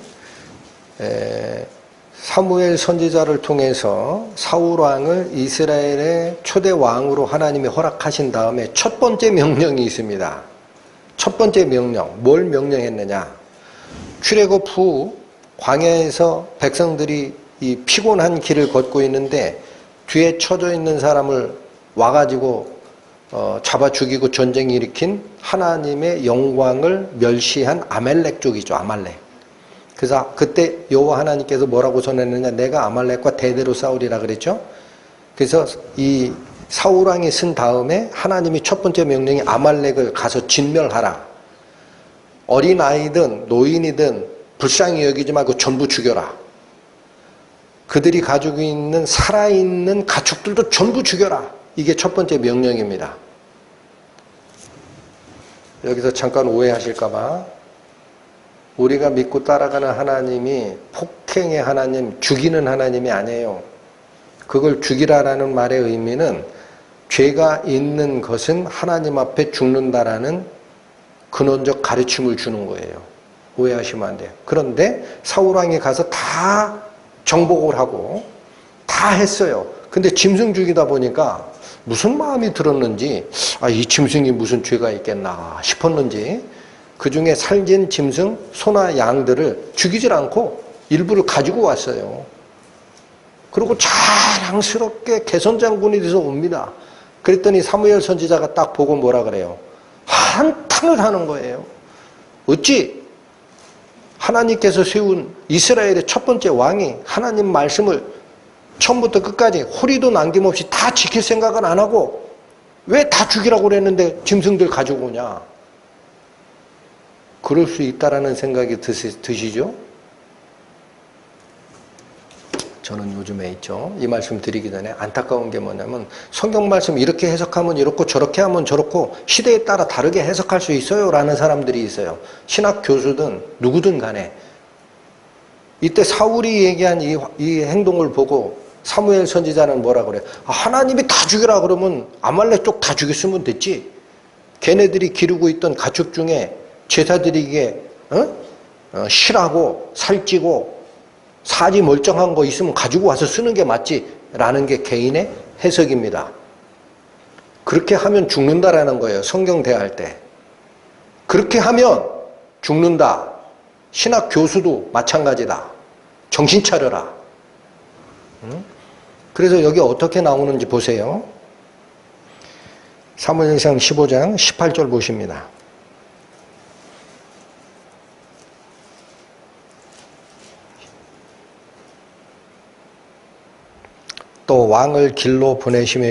S1: 사무엘 선지자를 통해서 사울 왕을 이스라엘의 초대 왕으로 하나님이 허락하신 다음에 첫 번째 명령이 있습니다. 첫 번째 명령, 뭘 명령했느냐? 출애굽 후 광야에서 백성들이 이 피곤한 길을 걷고 있는데 뒤에 처져 있는 사람을 와가지고 잡아 죽이고 전쟁 일으킨 하나님의 영광을 멸시한 아말렉족이죠. 아말렉. 그래서 그때 여호와 하나님께서 뭐라고 선언했느냐? 내가 아말렉과 대대로 싸우리라 그랬죠. 그래서 이 사울 왕이 쓴 다음에 하나님이 첫 번째 명령이 아말렉을 가서 진멸하라. 어린아이든 노인이든 불쌍히 여기지 말고 전부 죽여라. 그들이 가지고 있는 살아있는 가축들도 전부 죽여라. 이게 첫 번째 명령입니다. 여기서 잠깐 오해하실까봐, 우리가 믿고 따라가는 하나님이 폭행의 하나님, 죽이는 하나님이 아니에요. 그걸 죽이라라는 말의 의미는 죄가 있는 것은 하나님 앞에 죽는다라는 근원적 가르침을 주는 거예요. 오해하시면 안 돼요. 그런데 사울왕이 가서 다 정복을 하고 다 했어요. 근데 짐승 죽이다 보니까 무슨 마음이 들었는지, 이 짐승이 무슨 죄가 있겠나 싶었는지 그 중에 살진 짐승, 소나 양들을 죽이질 않고 일부를 가지고 왔어요. 그리고 자랑스럽게 개선장군이 돼서 옵니다. 그랬더니 사무엘 선지자가 딱 보고 뭐라 그래요? 한탄을 하는 거예요. 어찌 하나님께서 세운 이스라엘의 첫 번째 왕이 하나님 말씀을 처음부터 끝까지 호리도 남김없이 다 지킬 생각은 안 하고 왜 다 죽이라고 그랬는데 짐승들 가지고 오냐? 그럴 수 있다라는 생각이 드시죠? 저는 요즘에 있죠. 이 말씀 드리기 전에 안타까운 게 뭐냐면 성경 말씀 이렇게 해석하면 이렇고 저렇게 하면 저렇고 시대에 따라 다르게 해석할 수 있어요 라는 사람들이 있어요. 신학 교수든 누구든 간에. 이때 사울이 얘기한 이 행동을 보고 사무엘 선지자는 뭐라 그래? 하나님이 다 죽여라 그러면 아말렉 쪽 다 죽였으면 됐지. 걔네들이 기르고 있던 가축 중에 제사 드리기에 실하고 살찌고 사지 멀쩡한 거 있으면 가지고 와서 쓰는 게 맞지 라는 게 개인의 해석입니다. 그렇게 하면 죽는다라는 거예요. 성경 대할 때. 그렇게 하면 죽는다. 신학 교수도 마찬가지다. 정신 차려라. 그래서 여기 어떻게 나오는지 보세요. 사무엘상 15장 18절 보십니다. 또 왕을 길로 보내시며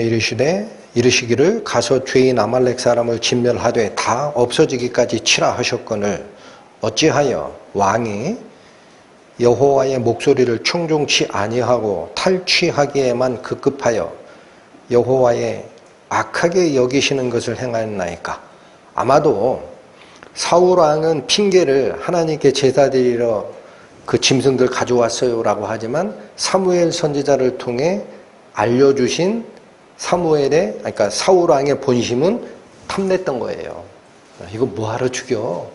S1: 이르시기를 가서 죄인 아말렉 사람을 진멸하되 다 없어지기까지 치라 하셨거늘 어찌하여 왕이 여호와의 목소리를 청종치 아니하고 탈취하기에만 급급하여 여호와의 악하게 여기시는 것을 행하였나이까. 아마도 사울 왕은 핑계를 하나님께 제사 드리러 그 짐승들 가져왔어요 라고 하지만 사무엘 선지자를 통해 알려주신 그러니까 사울 왕의 본심은 탐냈던 거예요. 이거 뭐하러 죽여?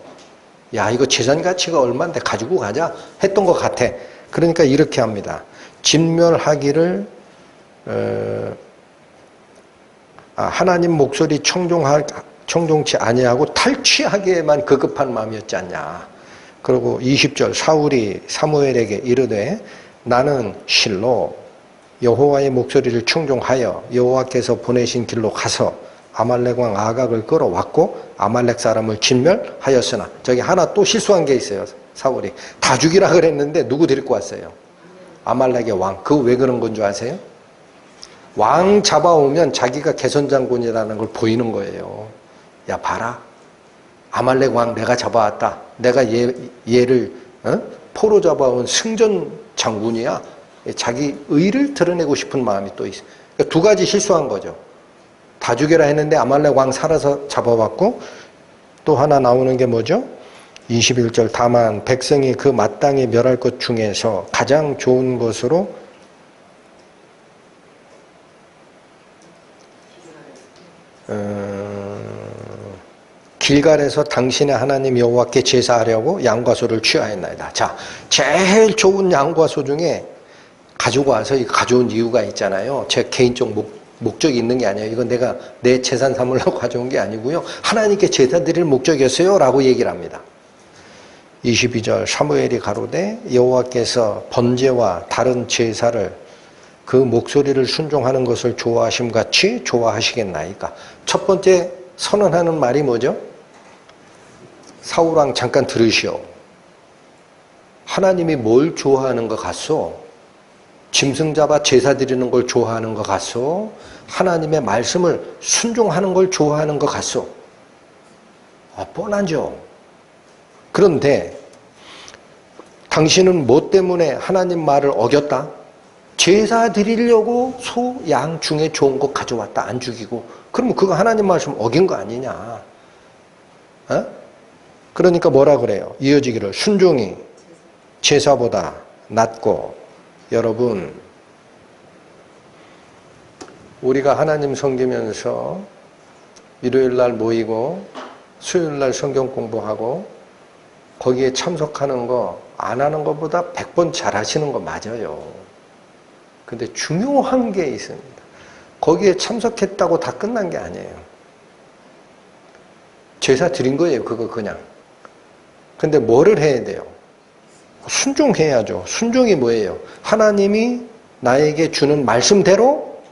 S1: 야, 이거 재산 가치가 얼마인데 가지고 가자 했던 것 같아. 그러니까 이렇게 합니다. 진멸하기를 하나님 목소리 청종치 아니하고 탈취하기에만 급급한 마음이었지 않냐. 그리고 20절 사울이 사무엘에게 이르되 나는 실로 여호와의 목소리를 청종하여 여호와께서 보내신 길로 가서 아말렉 왕 아각을 끌어왔고 아말렉 사람을 진멸하였으나 저기 하나 또 실수한 게 있어요. 사울이 다 죽이라 그랬는데 누구 데리고 왔어요? 아말렉의 왕. 그거 왜 그런 건 줄 아세요? 왕 잡아오면 자기가 개선장군이라는 걸 보이는 거예요. 야 봐라, 아말렉 왕 내가 잡아왔다. 내가 얘를 포로 잡아온 승전 장군이야. 자기 의를 드러내고 싶은 마음이 또 있어요. 그러니까 두 가지 실수한 거죠. 다 죽여라 했는데 아말렉 왕 살아서 잡아봤고, 또 하나 나오는 게 뭐죠? 21절 다만 백성이 그 마땅히 멸할 것 중에서 가장 좋은 것으로 길갈에서 당신의 하나님 여호와께 제사하려고 양과 소를 취하였나이다. 자, 제일 좋은 양과 소 중에 가지고 와서 가져온 이유가 있잖아요. 제 개인적 목적이 있는 게 아니에요. 이건 내가 내 재산 삼으려고 가져온 게 아니고요. 하나님께 제사 드릴 목적이었어요. 라고 얘기를 합니다. 22절 사무엘이 가로되 여호와께서 번제와 다른 제사를 그 목소리를 순종하는 것을 좋아하심같이 좋아하시겠나이까. 첫 번째 선언하는 말이 뭐죠? 사울왕 잠깐 들으시오. 하나님이 뭘 좋아하는 것 같소? 짐승 잡아 제사 드리는 걸 좋아하는 것 같소? 하나님의 말씀을 순종하는 걸 좋아하는 것 같소? 뻔하죠. 그런데 당신은 뭐 때문에 하나님 말을 어겼다? 제사 드리려고 소, 양 중에 좋은 거 가져왔다. 안 죽이고. 그러면 그거 하나님 말씀 어긴 거 아니냐? 그러니까 뭐라 그래요? 이어지기를 순종이 제사보다 낫고. 여러분, 우리가 하나님 섬기면서 일요일 날 모이고 수요일 날 성경 공부하고 거기에 참석하는 거 안 하는 것보다 100번 잘하시는 거 맞아요. 근데 중요한 게 있습니다. 거기에 참석했다고 다 끝난 게 아니에요. 제사 드린 거예요, 그거 그냥. 근데 뭐를 해야 돼요? 순종해야죠. 순종이 뭐예요? 하나님이 나에게 주는 말씀대로,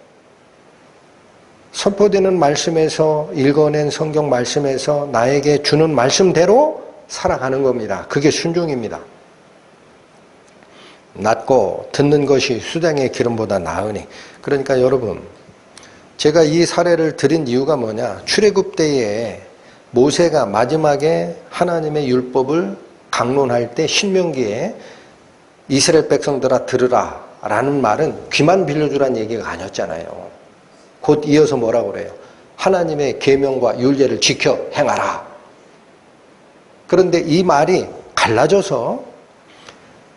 S1: 선포되는 말씀에서, 읽어낸 성경 말씀에서 나에게 주는 말씀대로 살아가는 겁니다. 그게 순종입니다. 낫고 듣는 것이 수장의 기름보다 나으니. 그러니까 여러분, 제가 이 사례를 드린 이유가 뭐냐? 출애굽 때에 모세가 마지막에 하나님의 율법을 강론할 때 신명기에 이스라엘 백성들아 들으라 라는 말은 귀만 빌려주라는 얘기가 아니었잖아요. 곧 이어서 뭐라고 그래요? 하나님의 계명과 율례를 지켜 행하라. 그런데 이 말이 갈라져서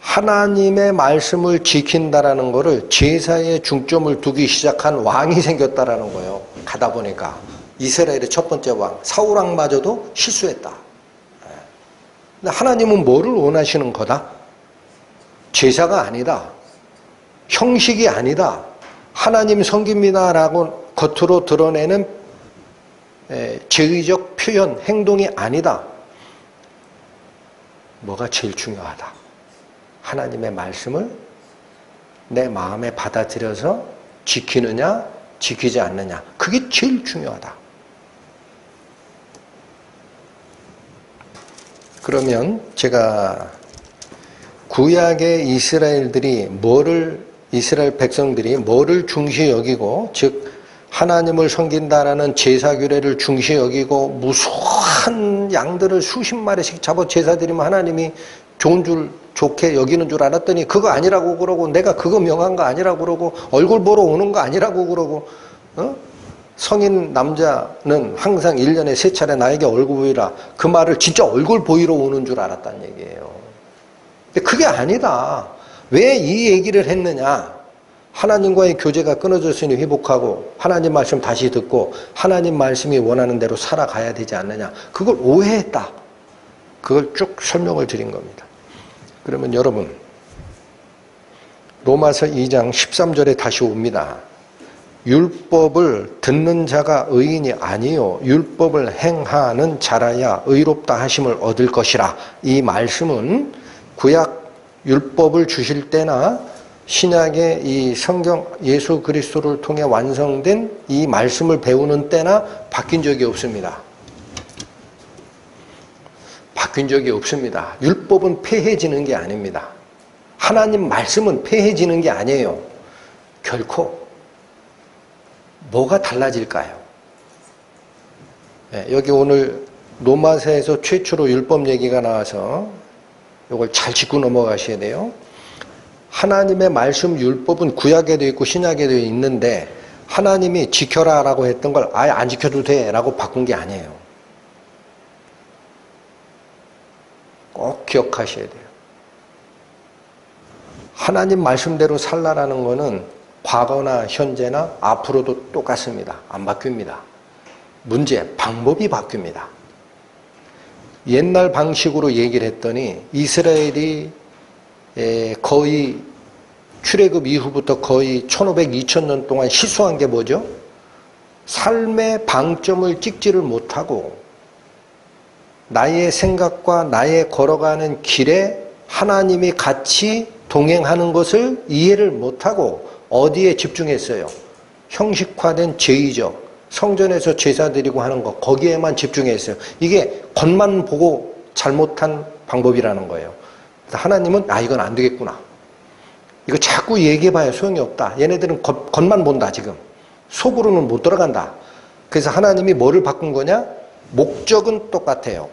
S1: 하나님의 말씀을 지킨다라는 것을 제사에 중점을 두기 시작한 왕이 생겼다라는 거예요. 가다 보니까 이스라엘의 첫 번째 왕 사울왕마저도 실수했다. 근데 하나님은 뭐를 원하시는 거다? 제사가 아니다. 형식이 아니다. 하나님 섬깁니다라고 겉으로 드러내는 제의적 표현, 행동이 아니다. 뭐가 제일 중요하다? 하나님의 말씀을 내 마음에 받아들여서 지키느냐, 지키지 않느냐. 그게 제일 중요하다. 그러면 제가 구약의 이스라엘 백성들이 뭐를 중시 여기고, 즉 하나님을 섬긴다라는 제사 규례를 중시 여기고 무수한 양들을 수십 마리씩 잡아 제사 드리면 하나님이 좋게 여기는 줄 알았더니 그거 아니라고 그러고, 내가 그거 명한 거 아니라고 그러고, 얼굴 보러 오는 거 아니라고 그러고, 성인 남자는 항상 1년에 3차례 나에게 얼굴 보이라. 그 말을 진짜 얼굴 보이러 오는 줄 알았다는 얘기예요. 근데 그게 아니다. 왜 이 얘기를 했느냐? 하나님과의 교제가 끊어졌으니 회복하고 하나님 말씀 다시 듣고 하나님 말씀이 원하는 대로 살아가야 되지 않느냐. 그걸 오해했다. 그걸 쭉 설명을 드린 겁니다. 그러면 여러분, 로마서 2장 13절에 다시 옵니다. 율법을 듣는 자가 의인이 아니요 율법을 행하는 자라야 의롭다 하심을 얻을 것이라. 이 말씀은 구약 율법을 주실 때나 신약의 이 성경 예수 그리스도를 통해 완성된 이 말씀을 배우는 때나 바뀐 적이 없습니다. 바뀐 적이 없습니다. 율법은 폐해지는 게 아닙니다. 하나님 말씀은 폐해지는 게 아니에요. 결코. 뭐가 달라질까요? 네, 여기 오늘 로마서에서 최초로 율법 얘기가 나와서 이걸 잘 짚고 넘어가셔야 돼요. 하나님의 말씀 율법은 구약에도 있고 신약에도 있는데 하나님이 지켜라 라고 했던 걸 아예 안 지켜도 돼 라고 바꾼 게 아니에요. 꼭 기억하셔야 돼요. 하나님 말씀대로 살라라는 거는 과거나 현재나 앞으로도 똑같습니다. 안 바뀝니다. 문제, 방법이 바뀝니다. 옛날 방식으로 얘기를 했더니 이스라엘이 거의 출애굽 이후부터 거의 1500, 2000년 동안 실수한 게 뭐죠? 삶의 방점을 찍지를 못하고 나의 생각과 나의 걸어가는 길에 하나님이 같이 동행하는 것을 이해를 못하고 어디에 집중했어요? 형식화된 제의적, 성전에서 제사 드리고 하는 거 거기에만 집중했어요. 이게 겉만 보고 잘못한 방법이라는 거예요. 하나님은 이건 안 되겠구나. 이거 자꾸 얘기해봐야 소용이 없다. 얘네들은 겉만 본다 지금. 속으로는 못 들어간다. 그래서 하나님이 뭐를 바꾼 거냐? 목적은 똑같아요.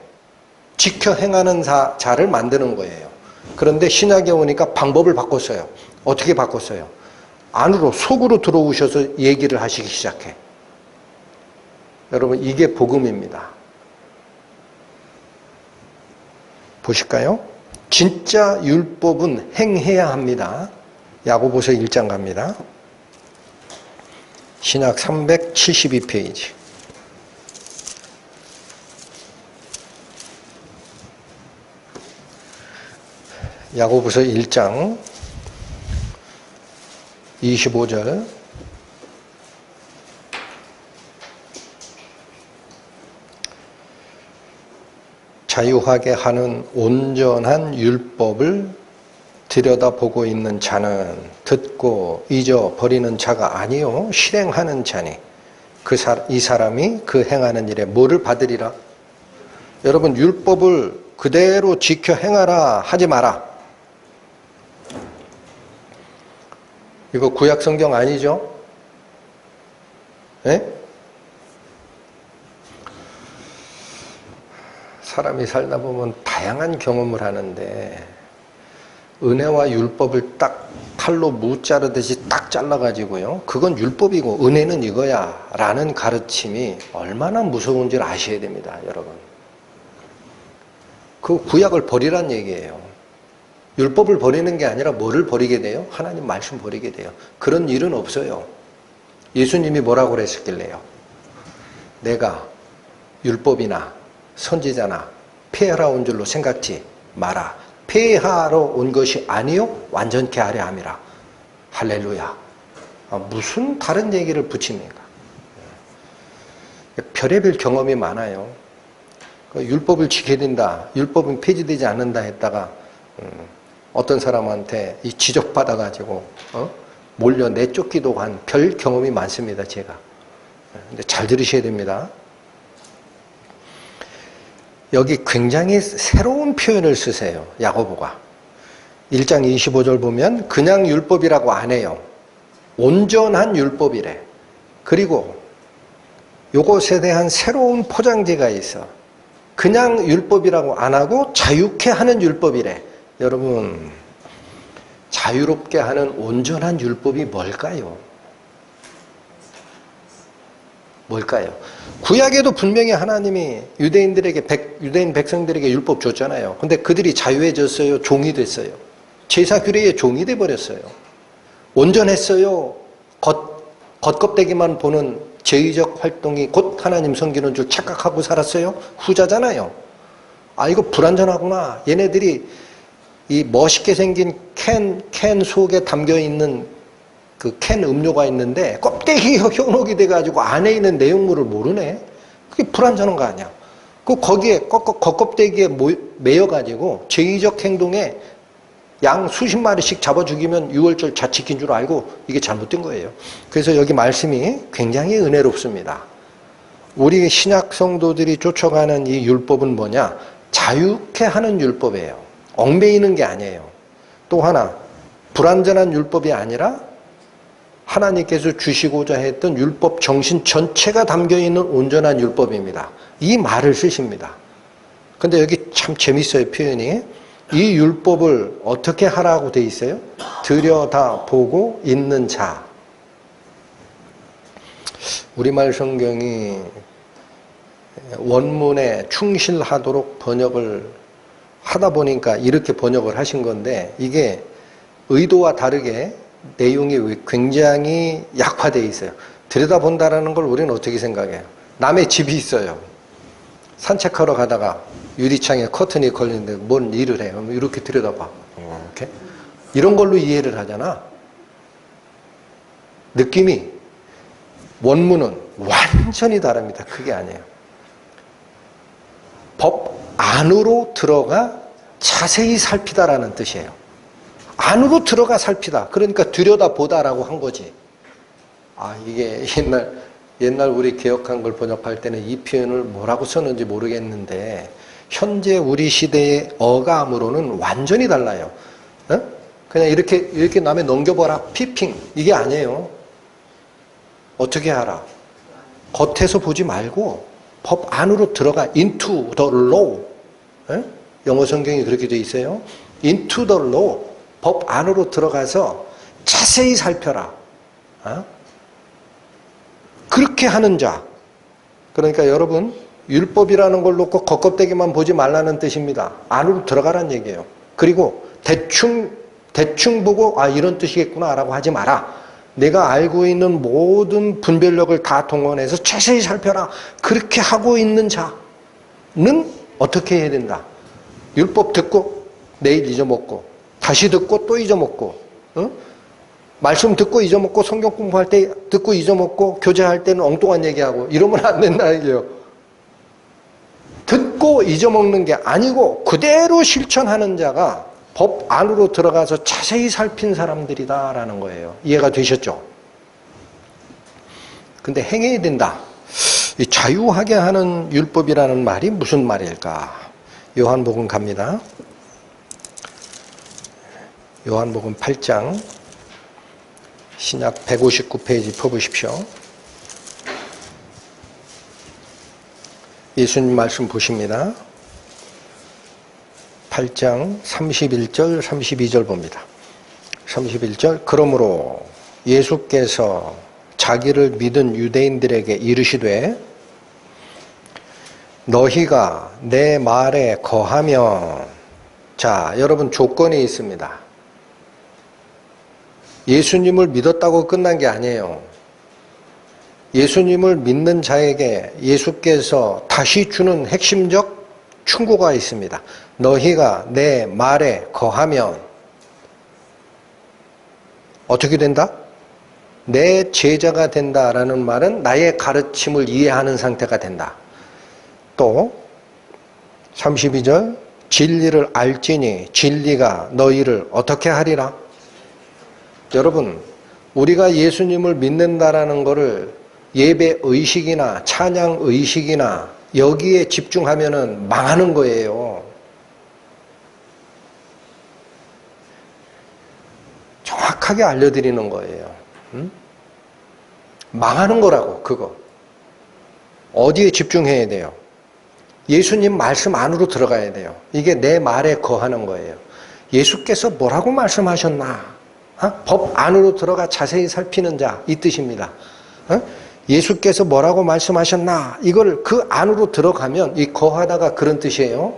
S1: 지켜 행하는 자를 만드는 거예요. 그런데 신약에 오니까 방법을 바꿨어요. 어떻게 바꿨어요? 안으로 속으로 들어오셔서 얘기를 하시기 시작해. 여러분 이게 복음입니다. 보실까요? 진짜 율법은 행해야 합니다. 야고보서 1장 갑니다. 신약 372페이지. 야고보서 1장 25절. 자유하게 하는 온전한 율법을 들여다보고 있는 자는 듣고 잊어버리는 자가 아니요 실행하는 자니 이 사람이 그 행하는 일에 뭐를 받으리라? 여러분 율법을 그대로 지켜 행하라 하지 마라. 이거 구약 성경 아니죠? 예? 사람이 살다 보면 다양한 경험을 하는데 은혜와 율법을 딱 칼로 무 자르듯이 딱 잘라가지고요. 그건 율법이고 은혜는 이거야 라는 가르침이 얼마나 무서운 줄 아셔야 됩니다. 여러분. 그 구약을 버리란 얘기예요. 율법을 버리는 게 아니라 뭐를 버리게 돼요? 하나님 말씀 버리게 돼요. 그런 일은 없어요. 예수님이 뭐라고 그랬을길래요? 내가 율법이나 선지자나 폐하러 온 줄로 생각지 마라. 폐하러 온 것이 아니요 완전케 하려 함이라. 할렐루야. 무슨 다른 얘기를 붙입니까? 별의별 경험이 많아요. 율법을 지켜야 된다. 율법은 폐지되지 않는다 했다가 어떤 사람한테 지적받아가지고 몰려 내쫓기도 한 별 경험이 많습니다. 제가. 근데 잘 들으셔야 됩니다. 여기 굉장히 새로운 표현을 쓰세요. 야고보가. 1장 25절 보면 그냥 율법이라고 안 해요. 온전한 율법이래. 그리고 요것에 대한 새로운 포장지가 있어. 그냥 율법이라고 안 하고 자유케 하는 율법이래. 여러분, 자유롭게 하는 온전한 율법이 뭘까요? 뭘까요? 구약에도 분명히 하나님이 유대인 백성들에게 율법 줬잖아요. 근데 그들이 자유해졌어요? 종이 됐어요? 제사 규례의 종이 돼버렸어요. 온전했어요? 겉껍데기만 보는 제의적 활동이 곧 하나님 섬기는 줄 착각하고 살았어요? 후자잖아요. 이거 불완전하구나. 얘네들이 이 멋있게 생긴 캔 속에 담겨있는 그 캔 음료가 있는데 껍데기가 현혹이 돼가지고 안에 있는 내용물을 모르네. 그게 불완전한 거 아니야. 거기에 겉껍데기에 매여가지고 제의적 행동에 양 수십 마리씩 잡아 죽이면 유월절 자치킨 줄 알고 이게 잘못된 거예요. 그래서 여기 말씀이 굉장히 은혜롭습니다. 우리 신약 성도들이 쫓아가는 이 율법은 뭐냐? 자유케 하는 율법이에요. 얽매이는 게 아니에요. 또 하나, 불완전한 율법이 아니라 하나님께서 주시고자 했던 율법 정신 전체가 담겨있는 온전한 율법입니다. 이 말을 쓰십니다. 근데 여기 참 재밌어요, 표현이. 이 율법을 어떻게 하라고 돼 있어요? 들여다보고 있는 자. 우리말 성경이 원문에 충실하도록 번역을 하다 보니까 이렇게 번역을 하신 건데, 이게 의도와 다르게 내용이 굉장히 약화되어 있어요. 들여다본다라는 걸 우리는 어떻게 생각해요? 남의 집이 있어요. 산책하러 가다가 유리창에 커튼이 걸리는데 뭔 일을 해요? 이렇게 들여다봐. 이렇게. 이런 걸로 이해를 하잖아. 느낌이, 원문은 완전히 다릅니다. 그게 아니에요. 법 안으로 들어가 자세히 살피다라는 뜻이에요. 안으로 들어가 살피다. 그러니까 들여다보다라고 한 거지. 이게 옛날 우리 개혁한 걸 번역할 때는 이 표현을 뭐라고 썼는지 모르겠는데, 현재 우리 시대의 어감으로는 완전히 달라요. 그냥 이렇게 남에 넘겨봐라, 피핑, 이게 아니에요. 어떻게 하라? 겉에서 보지 말고 법 안으로 들어가, into the law. 영어 성경이 그렇게 돼 있어요. into the law. 법 안으로 들어가서 자세히 살펴라. 그렇게 하는 자. 그러니까 여러분, 율법이라는 걸 놓고 겉껍데기만 보지 말라는 뜻입니다. 안으로 들어가라는 얘기예요. 그리고 대충 보고 이런 뜻이겠구나 라고 하지 마라. 내가 알고 있는 모든 분별력을 다 동원해서 자세히 살펴라. 그렇게 하고 있는 자는 어떻게 해야 된다? 율법 듣고 내일 잊어먹고, 다시 듣고 또 잊어먹고, 말씀 듣고 잊어먹고, 성경 공부할 때 듣고 잊어먹고, 교제할 때는 엉뚱한 얘기하고, 이러면 안 된다 이게요. 듣고 잊어먹는 게 아니고 그대로 실천하는 자가 법 안으로 들어가서 자세히 살핀 사람들이다라는 거예요. 이해가 되셨죠? 근데 행해야 된다. 이 자유하게 하는 율법이라는 말이 무슨 말일까? 요한복음 갑니다. 요한복음 8장 신약 159페이지 펴보십시오. 예수님 말씀 보십니다. 8장 31절 32절 봅니다. 31절, 그러므로 예수께서 자기를 믿은 유대인들에게 이르시되 너희가 내 말에 거하면, 자, 여러분 조건이 있습니다. 예수님을 믿었다고 끝난 게 아니에요. 예수님을 믿는 자에게 예수께서 다시 주는 핵심적 충고가 있습니다. 너희가 내 말에 거하면 어떻게 된다? 내 제자가 된다라는 말은 나의 가르침을 이해하는 상태가 된다. 또 32절, 진리를 알지니 진리가 너희를 어떻게 하리라? 여러분, 우리가 예수님을 믿는다라는 것을 예배 의식이나 찬양 의식이나 여기에 집중하면은 망하는 거예요. 정확하게 알려드리는 거예요. 망하는 거라고, 그거. 어디에 집중해야 돼요? 예수님 말씀 안으로 들어가야 돼요. 이게 내 말에 거하는 거예요. 예수께서 뭐라고 말씀하셨나? 법 안으로 들어가 자세히 살피는 자, 이 뜻입니다. 예수께서 뭐라고 말씀하셨나? 이걸 그 안으로 들어가면, 이 거하다가 그런 뜻이에요.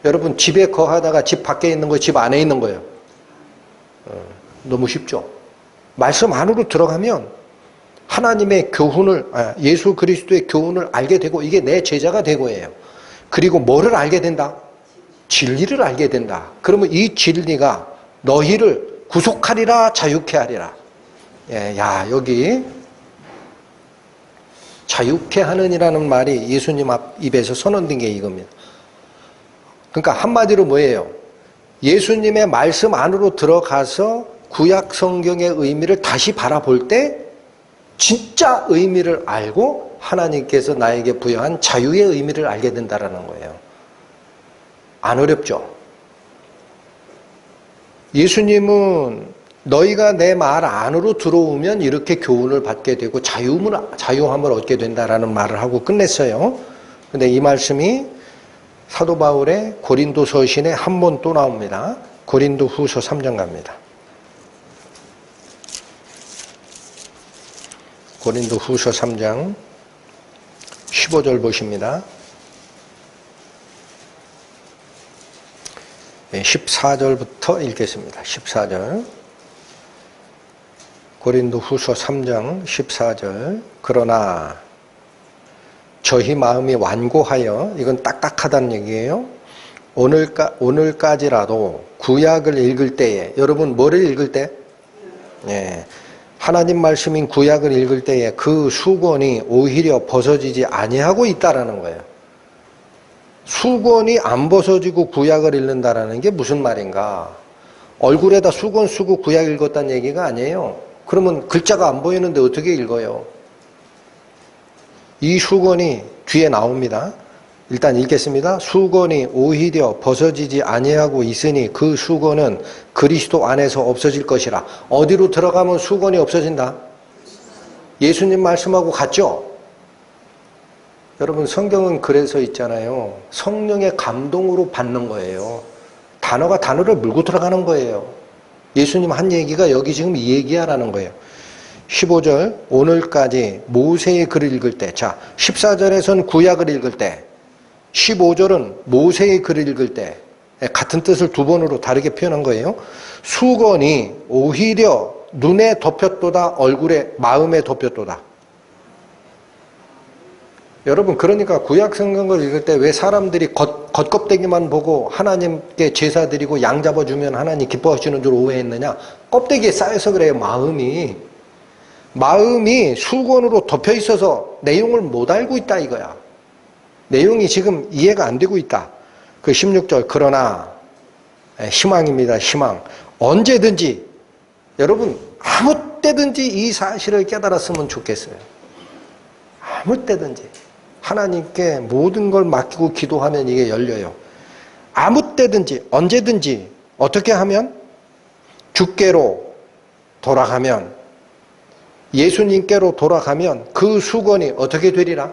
S1: 여러분, 집에 거하다가 집 밖에 있는 거, 집 안에 있는 거예요. 너무 쉽죠? 말씀 안으로 들어가면 하나님의 교훈을, 예수 그리스도의 교훈을 알게 되고, 이게 내 제자가 되고예요. 그리고 뭐를 알게 된다? 진리를 알게 된다. 그러면 이 진리가 너희를 구속하리라, 자유케 하리라. 여기 자유케 하느니라는 말이 예수님 입에서 선언된 게 이겁니다. 그러니까 한마디로 뭐예요? 예수님의 말씀 안으로 들어가서 구약 성경의 의미를 다시 바라볼 때 진짜 의미를 알고 하나님께서 나에게 부여한 자유의 의미를 알게 된다는 거예요. 안 어렵죠? 예수님은 너희가 내 말 안으로 들어오면 이렇게 교훈을 받게 되고 자유함을 얻게 된다라는 말을 하고 끝냈어요. 근데 이 말씀이 사도 바울의 고린도 서신에 한 번 또 나옵니다. 고린도 후서 3장 갑니다. 고린도 후서 3장 15절 보십니다. 14절부터 읽겠습니다. 14절. 고린도 후서 3장 14절. 그러나 저희 마음이 완고하여, 이건 딱딱하다는 얘기예요. 오늘까지라도 구약을 읽을 때에, 여러분 뭐를 읽을 때? 하나님 말씀인 구약을 읽을 때에 그 수건이 오히려 벗어지지 아니하고 있다라는 거예요. 수건이 안 벗어지고 구약을 읽는다라는 게 무슨 말인가? 얼굴에다 수건 쓰고 구약 읽었다는 얘기가 아니에요. 그러면 글자가 안 보이는데 어떻게 읽어요? 이 수건이 뒤에 나옵니다. 일단 읽겠습니다. 수건이 오히려 벗어지지 아니하고 있으니 그 수건은 그리스도 안에서 없어질 것이라. 어디로 들어가면 수건이 없어진다? 예수님 말씀하고 같죠? 여러분 성경은 그래서 있잖아요. 성령의 감동으로 받는 거예요. 단어가 단어를 물고 들어가는 거예요. 예수님 한 얘기가 여기 지금 이 얘기야라는 거예요. 15절 오늘까지 모세의 글을 읽을 때, 자 14절에서는 구약을 읽을 때, 15절은 모세의 글을 읽을 때 같은 뜻을 두 번으로 다르게 표현한 거예요. 수건이 오히려 눈에 덮였도다 얼굴에 마음에 덮였도다. 여러분 그러니까 구약 성경을 읽을 때 왜 사람들이 겉껍데기만 보고 하나님께 제사 드리고 양 잡아주면 하나님 기뻐하시는 줄 오해했느냐? 껍데기에 쌓여서 그래요. 마음이 수건으로 덮여 있어서 내용을 못 알고 있다 이거야. 내용이 지금 이해가 안 되고 있다. 그 16절 그러나 희망입니다. 희망. 언제든지 여러분 아무 때든지 이 사실을 깨달았으면 좋겠어요. 아무 때든지 하나님께 모든 걸 맡기고 기도하면 이게 열려요. 아무 때든지 언제든지 어떻게 하면? 주께로 돌아가면, 예수님께로 돌아가면 그 수건이 어떻게 되리라?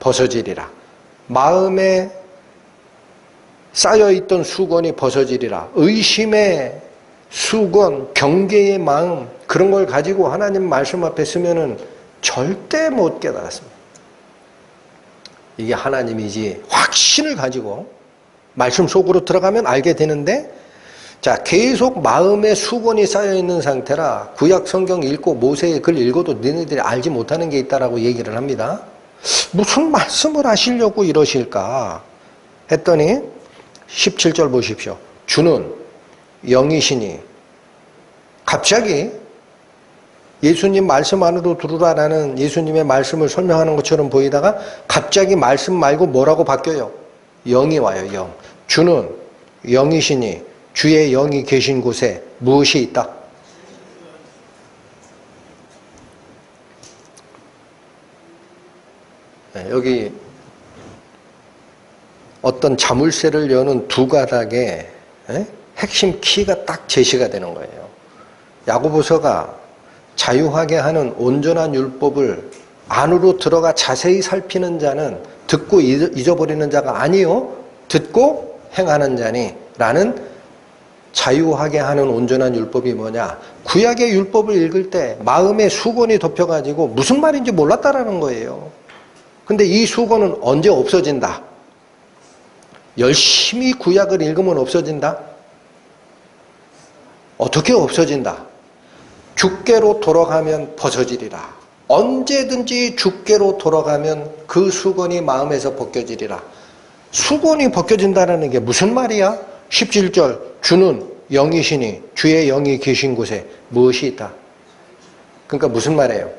S1: 벗어지리라. 마음에 쌓여있던 수건이 벗어지리라. 의심의 수건, 경계의 마음, 그런 걸 가지고 하나님 말씀 앞에 서면은 절대 못 깨달았습니다. 이게 하나님이지 확신을 가지고 말씀 속으로 들어가면 알게 되는데, 자 계속 마음에 수건이 쌓여있는 상태라 구약 성경 읽고 모세의 글 읽어도 너희들이 알지 못하는 게 있다라고 얘기를 합니다. 무슨 말씀을 하시려고 이러실까 했더니 17절 보십시오. 주는 영이시니, 갑자기 예수님 말씀 안으로 들어오라라는 예수님의 말씀을 설명하는 것처럼 보이다가 갑자기 말씀 말고 뭐라고 바뀌어요? 영이 와요. 영. 주는 영이시니 주의 영이 계신 곳에 무엇이 있다? 여기 어떤 자물쇠를 여는 두 가닥에 핵심 키가 딱 제시가 되는 거예요. 야고보서가 자유하게 하는 온전한 율법을 안으로 들어가 자세히 살피는 자는 듣고 잊어버리는 자가 아니요 듣고 행하는 자니 라는 자유하게 하는 온전한 율법이 뭐냐? 구약의 율법을 읽을 때 마음에 수건이 덮여가지고 무슨 말인지 몰랐다라는 거예요. 근데 이 수건은 언제 없어진다? 열심히 구약을 읽으면 없어진다? 어떻게 없어진다? 주께로 돌아가면 벗어지리라. 언제든지 주께로 돌아가면 그 수건이 마음에서 벗겨지리라. 수건이 벗겨진다는 게 무슨 말이야? 17절 주는 영이시니 주의 영이 계신 곳에 무엇이 있다? 그러니까 무슨 말이에요?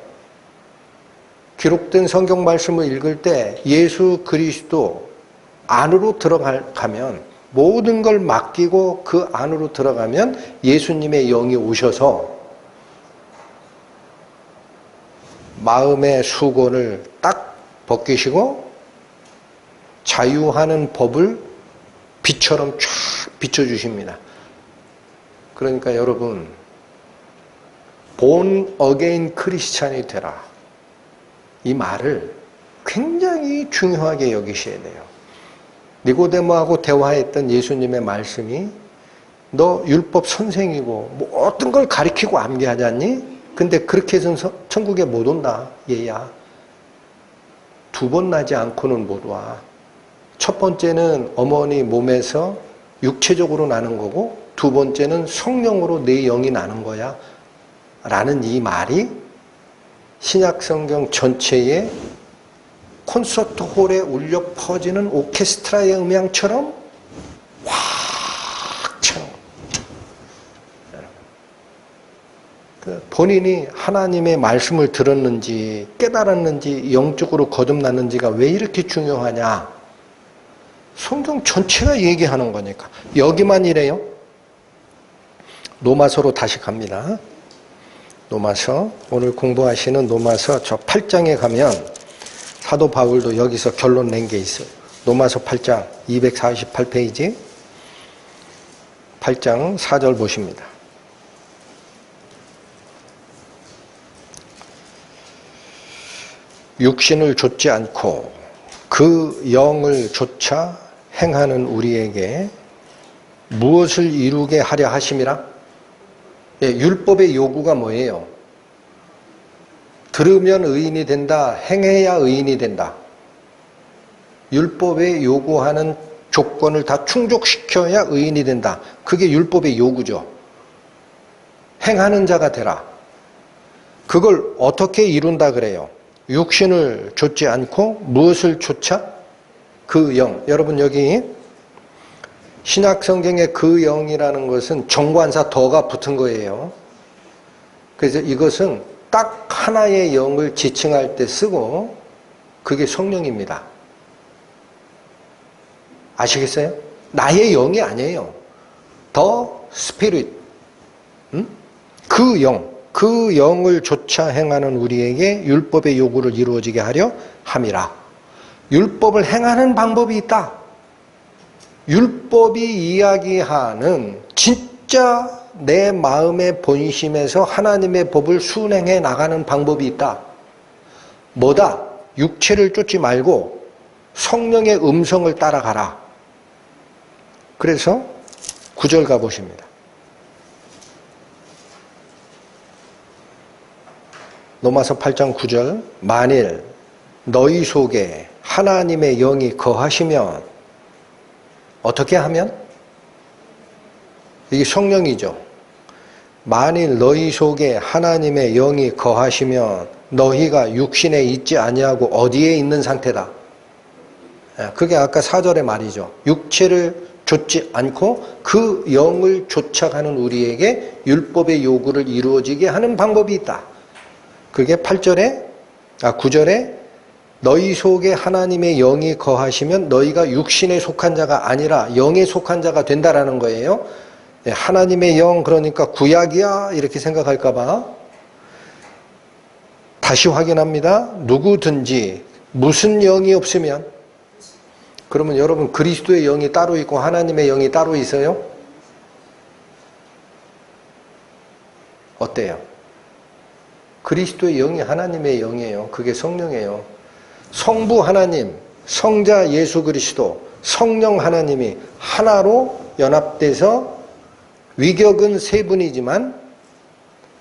S1: 기록된 성경 말씀을 읽을 때 예수 그리스도 안으로 들어가면, 모든 걸 맡기고 그 안으로 들어가면 예수님의 영이 오셔서 마음의 수건을 딱 벗기시고 자유하는 법을 빛처럼 쫙 비춰주십니다. 그러니까 여러분, 본 어게인 크리스찬이 되라. 이 말을 굉장히 중요하게 여기셔야 돼요. 니고데모하고 대화했던 예수님의 말씀이 너 율법 선생이고 뭐 어떤 걸 가리키고 암기하지 않니? 근데 그렇게 해서는 천국에 못 온다. 얘야. 2번 나지 않고는 못 와. 첫 번째는 어머니 몸에서 육체적으로 나는 거고 2번째는 성령으로 내 영이 나는 거야. 라는 이 말이 신약성경 전체에 콘서트 홀에 울려 퍼지는 오케스트라의 음향처럼 확 차는 거예요. 본인이 하나님의 말씀을 들었는지 깨달았는지 영적으로 거듭났는지가 왜 이렇게 중요하냐? 성경 전체가 얘기하는 거니까. 여기만 이래요. 로마서로 다시 갑니다. 로마서, 오늘 공부하시는 로마서 저 8장에 가면 사도 바울도 여기서 결론 낸 게 있어요. 로마서 8장 248페이지 8장 4절 보십니다. 육신을 좇지 않고 그 영을 좇아 행하는 우리에게 무엇을 이루게 하려 하심이라? 예, 율법의 요구가 뭐예요? 들으면 의인이 된다, 행해야 의인이 된다. 율법에 요구하는 조건을 다 충족시켜야 의인이 된다. 그게 율법의 요구죠. 행하는 자가 되라. 그걸 어떻게 이룬다 그래요? 육신을 좇지 않고 무엇을 좇아? 그 영. 여러분 여기 신약성경에 그 영이라는 것은 정관사 더가 붙은 거예요. 그래서 이것은 딱 하나의 영을 지칭할 때 쓰고 그게 성령입니다. 아시겠어요? 나의 영이 아니에요. The Spirit. 그 영. 그 영을 좇아 행하는 우리에게 율법의 요구를 이루어지게 하려 함이라. 율법을 행하는 방법이 있다. 율법이 이야기하는 진짜 내 마음의 본심에서 하나님의 법을 순행해 나가는 방법이 있다. 뭐다? 육체를 쫓지 말고 성령의 음성을 따라가라. 그래서 9절 가보십니다. 로마서 8장 9절 만일 너희 속에 하나님의 영이 거하시면 어떻게 하면? 이게 성령이죠. 만일 너희 속에 하나님의 영이 거하시면 너희가 육신에 있지 아니하고 어디에 있는 상태다. 그게 아까 4절의 말이죠. 육체를 좇지 않고 그 영을 좇아가는 우리에게 율법의 요구를 이루어지게 하는 방법이 있다. 그게 9절에 너희 속에 하나님의 영이 거하시면 너희가 육신에 속한 자가 아니라 영에 속한 자가 된다라는 거예요. 하나님의 영 그러니까 구약이야 이렇게 생각할까 봐 다시 확인합니다. 누구든지 무슨 영이 없으면 그러면 여러분 그리스도의 영이 따로 있고 하나님의 영이 따로 있어요? 어때요? 그리스도의 영이 하나님의 영이에요. 그게 성령이에요. 성부 하나님, 성자 예수 그리스도, 성령 하나님이 하나로 연합돼서 위격은 세 분이지만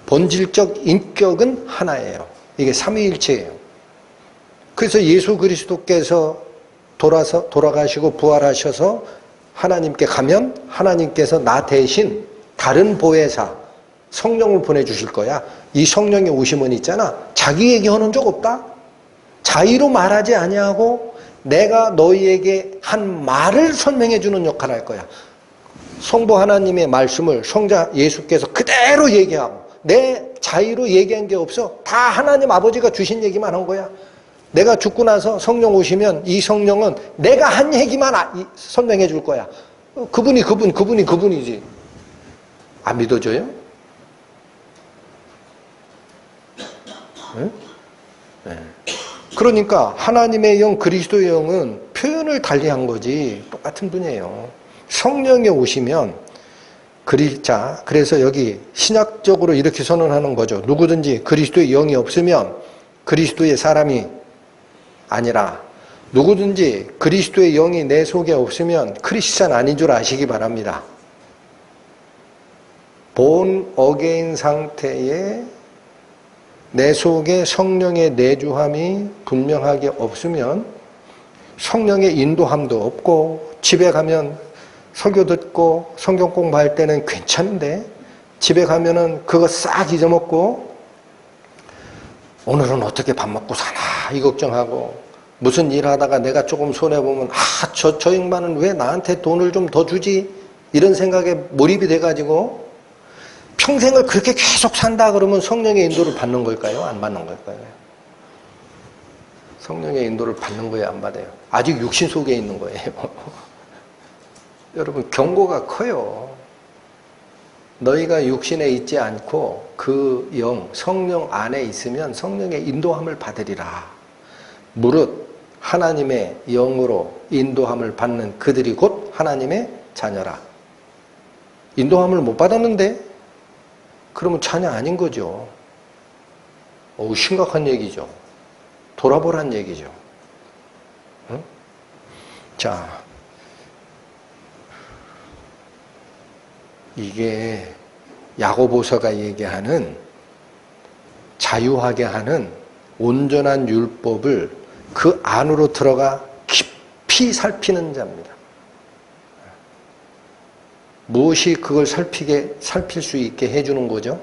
S1: 본질적 인격은 하나예요. 이게 삼위일체예요. 그래서 예수 그리스도께서 돌아가시고 부활하셔서 하나님께 가면 하나님께서 나 대신 다른 보혜사 성령을 보내주실 거야. 이 성령의 오심은 있잖아. 자기 얘기하는 적 없다. 자의로 말하지 아니하고 내가 너희에게 한 말을 설명해 주는 역할을 할 거야. 성부 하나님의 말씀을 성자 예수께서 그대로 얘기하고 내 자의로 얘기한 게 없어. 다 하나님 아버지가 주신 얘기만 한 거야. 내가 죽고 나서 성령 오시면 이 성령은 내가 한 얘기만 설명해 줄 거야. 그분이 그분이지. 안 믿어져요? 네? 네. 그러니까 하나님의 영, 그리스도의 영은 표현을 달리한 거지 똑같은 분이에요. 성령이 오시면 그래서 여기 신학적으로 이렇게 선언하는 거죠. 누구든지 그리스도의 영이 없으면 그리스도의 사람이 아니라 누구든지 그리스도의 영이 내 속에 없으면 크리스찬 아닌 줄 아시기 바랍니다. 본 어게인 상태에 내 속에 성령의 내주함이 분명하게 없으면 성령의 인도함도 없고, 집에 가면 설교 듣고 성경 공부할 때는 괜찮은데 집에 가면은 그거 싹 잊어먹고 오늘은 어떻게 밥 먹고 사나 이 걱정하고, 무슨 일 하다가 내가 조금 손해보면 저 양반은 왜 나한테 돈을 좀 더 주지? 이런 생각에 몰입이 돼가지고 평생을 그렇게 계속 산다 그러면 성령의 인도를 받는 걸까요? 안 받는 걸까요? 성령의 인도를 받는 거예요? 안 받아요? 아직 육신 속에 있는 거예요. 여러분, 경고가 커요. 너희가 육신에 있지 않고 그 영, 성령 안에 있으면 성령의 인도함을 받으리라. 무릇 하나님의 영으로 인도함을 받는 그들이 곧 하나님의 자녀라. 인도함을 못 받았는데 그러면 자녀 아닌 거죠. 심각한 얘기죠. 돌아보란 얘기죠. 응? 자, 이게 야고보서가 얘기하는 자유하게 하는 온전한 율법을 그 안으로 들어가 깊이 살피는 자입니다. 무엇이 그걸 살필 수 있게 해주는 거죠?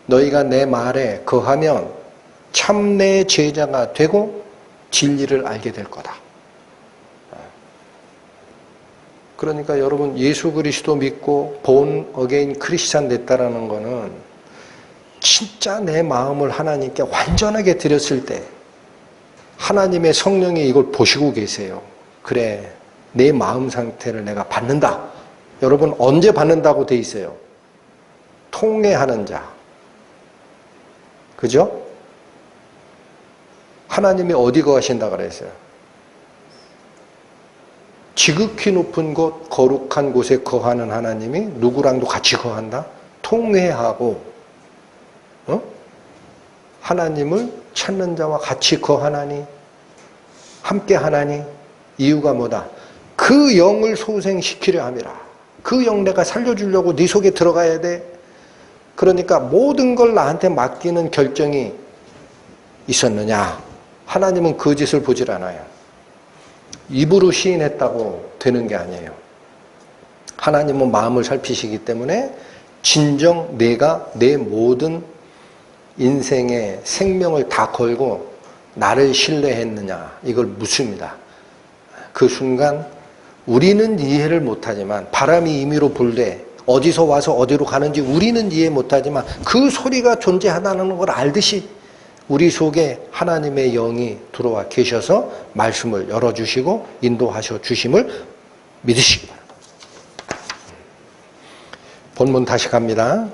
S1: 너희가 내 말에 거하면 참 내 제자가 되고 진리를 알게 될 거다. 그러니까 여러분, 예수 그리스도 믿고 본 어게인 크리스찬 됐다라는 거는 진짜 내 마음을 하나님께 완전하게 드렸을 때 하나님의 성령이 이걸 보시고 계세요. 그래, 내 마음 상태를 내가 받는다. 여러분, 언제 받는다고 돼 있어요? 통회하는 자. 그죠? 하나님이 어디 거하신다 그랬어요? 지극히 높은 곳, 거룩한 곳에 거하는 하나님이 누구랑도 같이 거한다? 통회하고, 하나님을 찾는 자와 같이 거하나니, 함께 하나니, 이유가 뭐다? 그 영을 소생시키려 함이라. 그 영 내가 살려주려고 네 속에 들어가야 돼. 그러니까 모든 걸 나한테 맡기는 결정이 있었느냐? 하나님은 그 짓을 보질 않아요. 입으로 시인했다고 되는 게 아니에요. 하나님은 마음을 살피시기 때문에 진정 내가 내 모든 인생의 생명을 다 걸고 나를 신뢰했느냐, 이걸 묻습니다. 그 순간 우리는 이해를 못하지만, 바람이 임의로 불되 어디서 와서 어디로 가는지 우리는 이해 못하지만 그 소리가 존재하다는 걸 알듯이 우리 속에 하나님의 영이 들어와 계셔서 말씀을 열어주시고 인도하셔 주심을 믿으시기 바랍니다. 본문 다시 갑니다.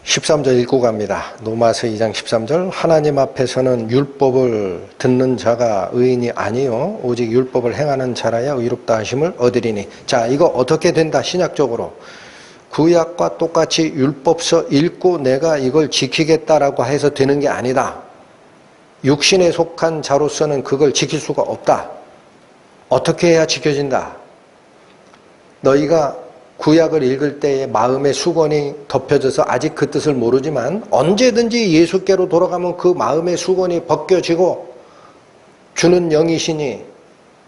S1: 13절 읽고 갑니다. 로마서 2장 13절. 하나님 앞에서는 율법을 듣는 자가 의인이 아니요 오직 율법을 행하는 자라야 의롭다 하심을 얻으리니. 자, 이거 어떻게 된다? 신약적으로 구약과 똑같이 율법서 읽고 내가 이걸 지키겠다라고 해서 되는 게 아니다. 육신에 속한 자로서는 그걸 지킬 수가 없다. 어떻게 해야 지켜진다? 너희가 구약을 읽을 때에 마음의 수건이 덮여져서 아직 그 뜻을 모르지만 언제든지 예수께로 돌아가면 그 마음의 수건이 벗겨지고 주는 영이시니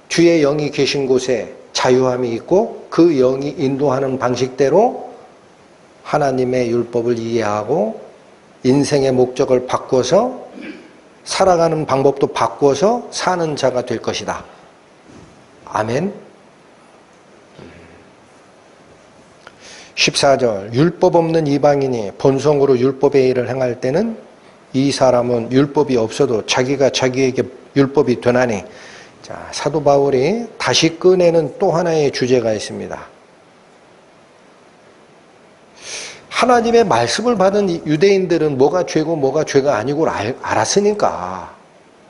S1: 주의 영이 계신 곳에 자유함이 있고 그 영이 인도하는 방식대로 하나님의 율법을 이해하고 인생의 목적을 바꿔서 살아가는 방법도 바꿔서 사는 자가 될 것이다. 아멘. 14절. 율법 없는 이방인이 본성으로 율법의 일을 행할 때는 이 사람은 율법이 없어도 자기가 자기에게 율법이 되나니. 자, 사도 바울이 다시 꺼내는 또 하나의 주제가 있습니다. 하나님의 말씀을 받은 유대인들은 뭐가 죄고 뭐가 죄가 아니고 알았으니까,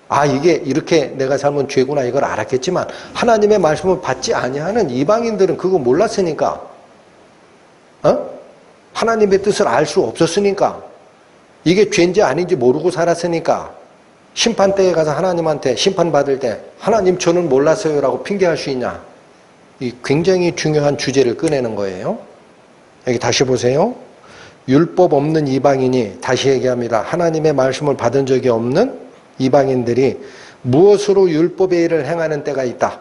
S1: 아, 이게 이렇게 내가 살면 죄구나 이걸 알았겠지만 하나님의 말씀을 받지 아니하는 이방인들은 그거 몰랐으니까, 하나님의 뜻을 알 수 없었으니까 이게 죄인지 아닌지 모르고 살았으니까 심판대에 가서 하나님한테 심판받을 때 하나님 저는 몰랐어요 라고 핑계할 수 있냐. 이 굉장히 중요한 주제를 꺼내는 거예요. 여기 다시 보세요. 율법 없는 이방인이, 다시 얘기합니다. 하나님의 말씀을 받은 적이 없는 이방인들이 무엇으로 율법의 일을 행하는 때가 있다.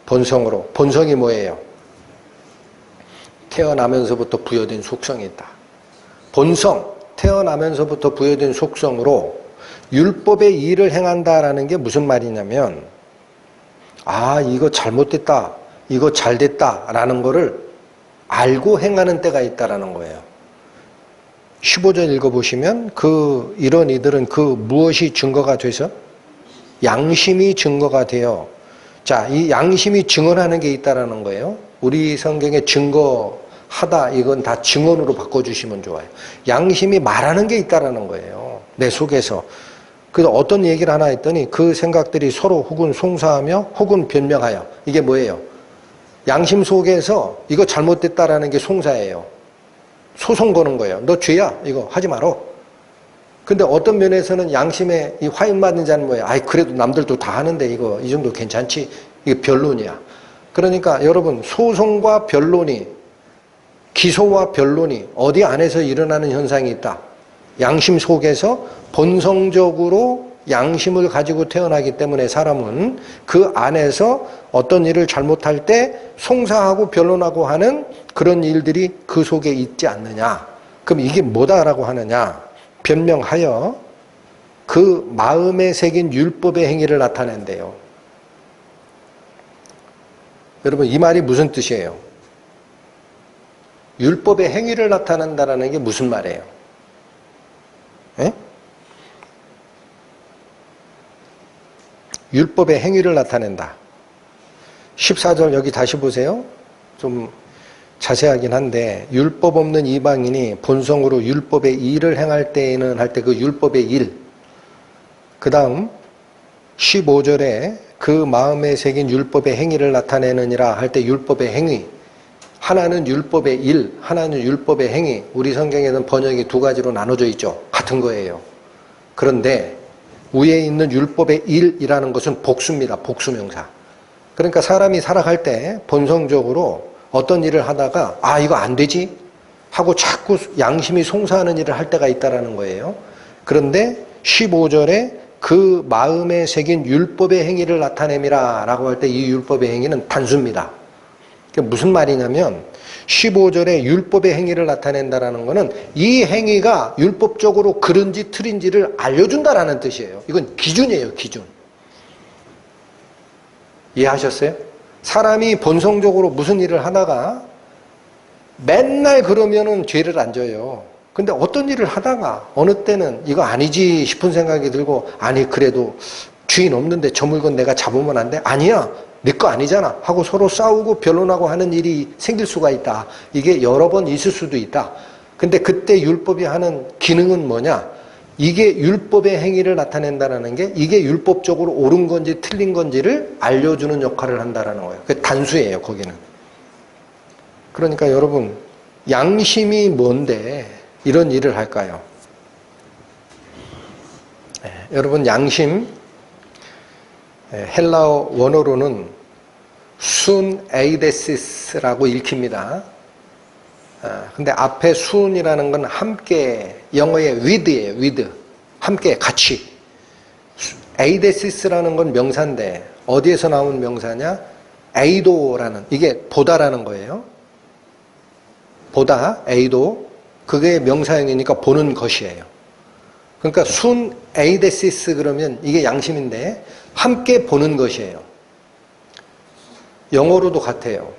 S1: 본성으로. 본성이 뭐예요? 태어나면서부터 부여된 속성이 있다. 본성, 태어나면서부터 부여된 속성으로 율법의 일을 행한다라는 게 무슨 말이냐면, 아, 이거 잘못됐다, 이거 잘됐다라는 거를 알고 행하는 때가 있다라는 거예요. 15절 읽어보시면 이런 이들은 무엇이 증거가 돼서? 양심이 증거가 돼요. 자, 이 양심이 증언하는 게 있다라는 거예요. 우리 성경에 증거하다, 이건 다 증언으로 바꿔주시면 좋아요. 양심이 말하는 게 있다라는 거예요. 내 속에서. 그래서 어떤 얘기를 하나 했더니 그 생각들이 서로 혹은 송사하며 혹은 변명하여. 이게 뭐예요? 양심 속에서 이거 잘못됐다라는 게 송사예요. 소송 거는 거예요. 너 죄야. 이거 하지 마라. 근데 어떤 면에서는 양심에 이 화인 받는 자는 뭐예요? 아이, 그래도 남들도 다 하는데 이거 이 정도 괜찮지? 이게 변론이야. 그러니까 여러분, 소송과 변론이, 기소와 변론이 어디 안에서 일어나는 현상이 있다. 양심 속에서 본성적으로 양심을 가지고 태어나기 때문에 사람은 그 안에서 어떤 일을 잘못할 때 송사하고 변론하고 하는 그런 일들이 그 속에 있지 않느냐. 그럼 이게 뭐다라고 하느냐. 변명하여 그 마음에 새긴 율법의 행위를 나타낸대요. 여러분, 이 말이 무슨 뜻이에요? 율법의 행위를 나타낸다는 게 무슨 말이에요? 에? 율법의 행위를 나타낸다. 14절 여기 다시 보세요. 좀 자세하긴 한데, 율법 없는 이방인이 본성으로 율법의 일을 행할 때에는 할 때 그 율법의 일. 그 다음 15절에 그 마음에 새긴 율법의 행위를 나타내느니라 할 때 율법의 행위. 하나는 율법의 일, 하나는 율법의 행위. 우리 성경에는 번역이 두 가지로 나눠져 있죠. 같은 거예요. 그런데 위에 있는 율법의 일이라는 것은 복수입니다. 복수명사. 그러니까 사람이 살아갈 때 본성적으로 어떤 일을 하다가 아, 이거 안 되지? 하고 자꾸 양심이 송사하는 일을 할 때가 있다는 거예요. 그런데 15절에 그 마음에 새긴 율법의 행위를 나타냄이라 라고 할 때 이 율법의 행위는 단수입니다. 그게 무슨 말이냐면 15절에 율법의 행위를 나타낸다는 것은 이 행위가 율법적으로 그른지 틀린지를 알려준다라는 뜻이에요. 이건 기준이에요. 기준. 이해하셨어요? 사람이 본성적으로 무슨 일을 하다가 맨날 그러면은 죄를 안 져요. 근데 어떤 일을 하다가 어느 때는 이거 아니지 싶은 생각이 들고 아니 그래도 주인 없는데 저 물건 내가 잡으면 안 돼? 아니야. 네 거 아니잖아. 하고 서로 싸우고 변론하고 하는 일이 생길 수가 있다. 이게 여러 번 있을 수도 있다. 근데 그때 율법이 하는 기능은 뭐냐? 이게 율법의 행위를 나타낸다는 게 이게 율법적으로 옳은 건지 틀린 건지를 알려주는 역할을 한다는 거예요. 그게 단수예요, 거기는. 그러니까 여러분, 양심이 뭔데 이런 일을 할까요? 여러분, 양심, 헬라어 원어로는 순 에이데시스라고 읽힙니다. 근데 앞에 순이라는 건 함께, 영어의 with예요, with. 함께, 같이. 에이데시스라는 건 명사인데, 어디에서 나온 명사냐? 에이도라는, 이게 보다라는 거예요. 보다, 에이도. 그게 명사형이니까 보는 것이에요. 그러니까 순 에이데시스 그러면 이게 양심인데, 함께 보는 것이에요. 영어로도 같아요.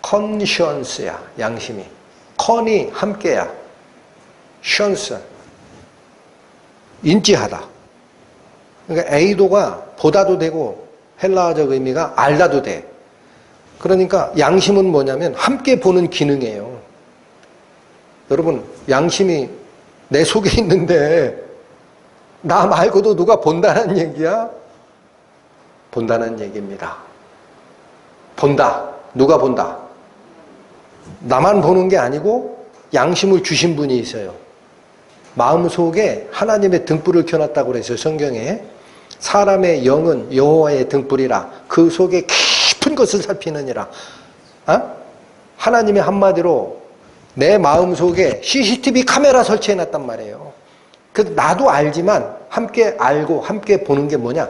S1: conscience야, 양심이. con이 함께야. science, 인지하다. 그러니까 에이도가 보다도 되고 헬라어적 의미가 알다도 돼. 그러니까 양심은 뭐냐면 함께 보는 기능이에요. 여러분, 양심이 내 속에 있는데 나 말고도 누가 본다는 얘기야? 본다는 얘기입니다. 본다. 누가 본다? 나만 보는 게 아니고 양심을 주신 분이 있어요. 마음속에 하나님의 등불을 켜놨다고 그랬어요. 성경에. 사람의 영은 여호와의 등불이라 그 속에 깊은 것을 살피느니라. 하나님의 한마디로 내 마음속에 CCTV 카메라 설치해놨단 말이에요. 그 나도 알지만 함께 알고 함께 보는 게 뭐냐?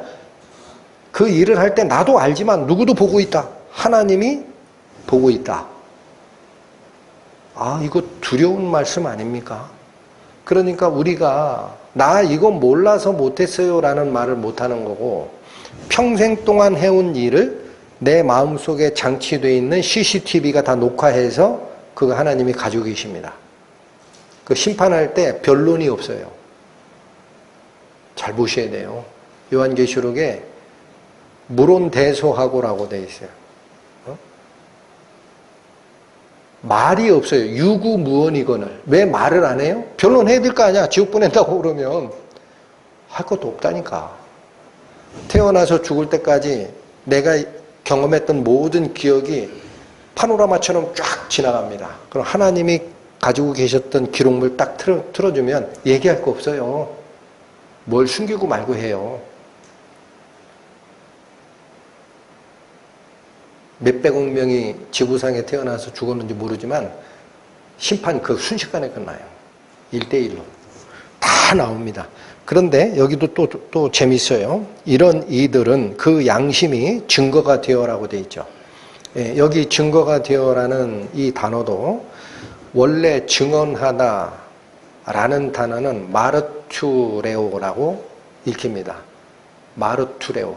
S1: 그 일을 할 때 나도 알지만 누구도 보고 있다. 하나님이 보고 있다. 이거 두려운 말씀 아닙니까? 그러니까 우리가 나 이거 몰라서 못했어요 라는 말을 못하는 거고, 평생 동안 해온 일을 내 마음속에 장치되어 있는 CCTV가 다 녹화해서 그거 하나님이 가지고 계십니다. 그 심판할 때 변론이 없어요. 잘 보셔야 돼요. 요한계시록에 물론대소하고라고 되어 있어요. 말이 없어요. 유구무원이거늘. 왜 말을 안 해요? 변론해야 될 거 아니야. 지옥 보낸다고 그러면. 할 것도 없다니까. 태어나서 죽을 때까지 내가 경험했던 모든 기억이 파노라마처럼 쫙 지나갑니다. 그럼 하나님이 가지고 계셨던 기록물 딱 틀어주면 얘기할 거 없어요. 뭘 숨기고 말고 해요. 몇백억 명이 지구상에 태어나서 죽었는지 모르지만 심판 그 순식간에 끝나요. 1대1로. 다 나옵니다. 그런데 여기도 또 재밌어요. 이런 이들은 그 양심이 증거가 되어라고 돼 있죠. 여기 증거가 되어라는 이 단어도 원래 증언하다 라는 단어는 마르투레오라고 읽힙니다. 마르투레오.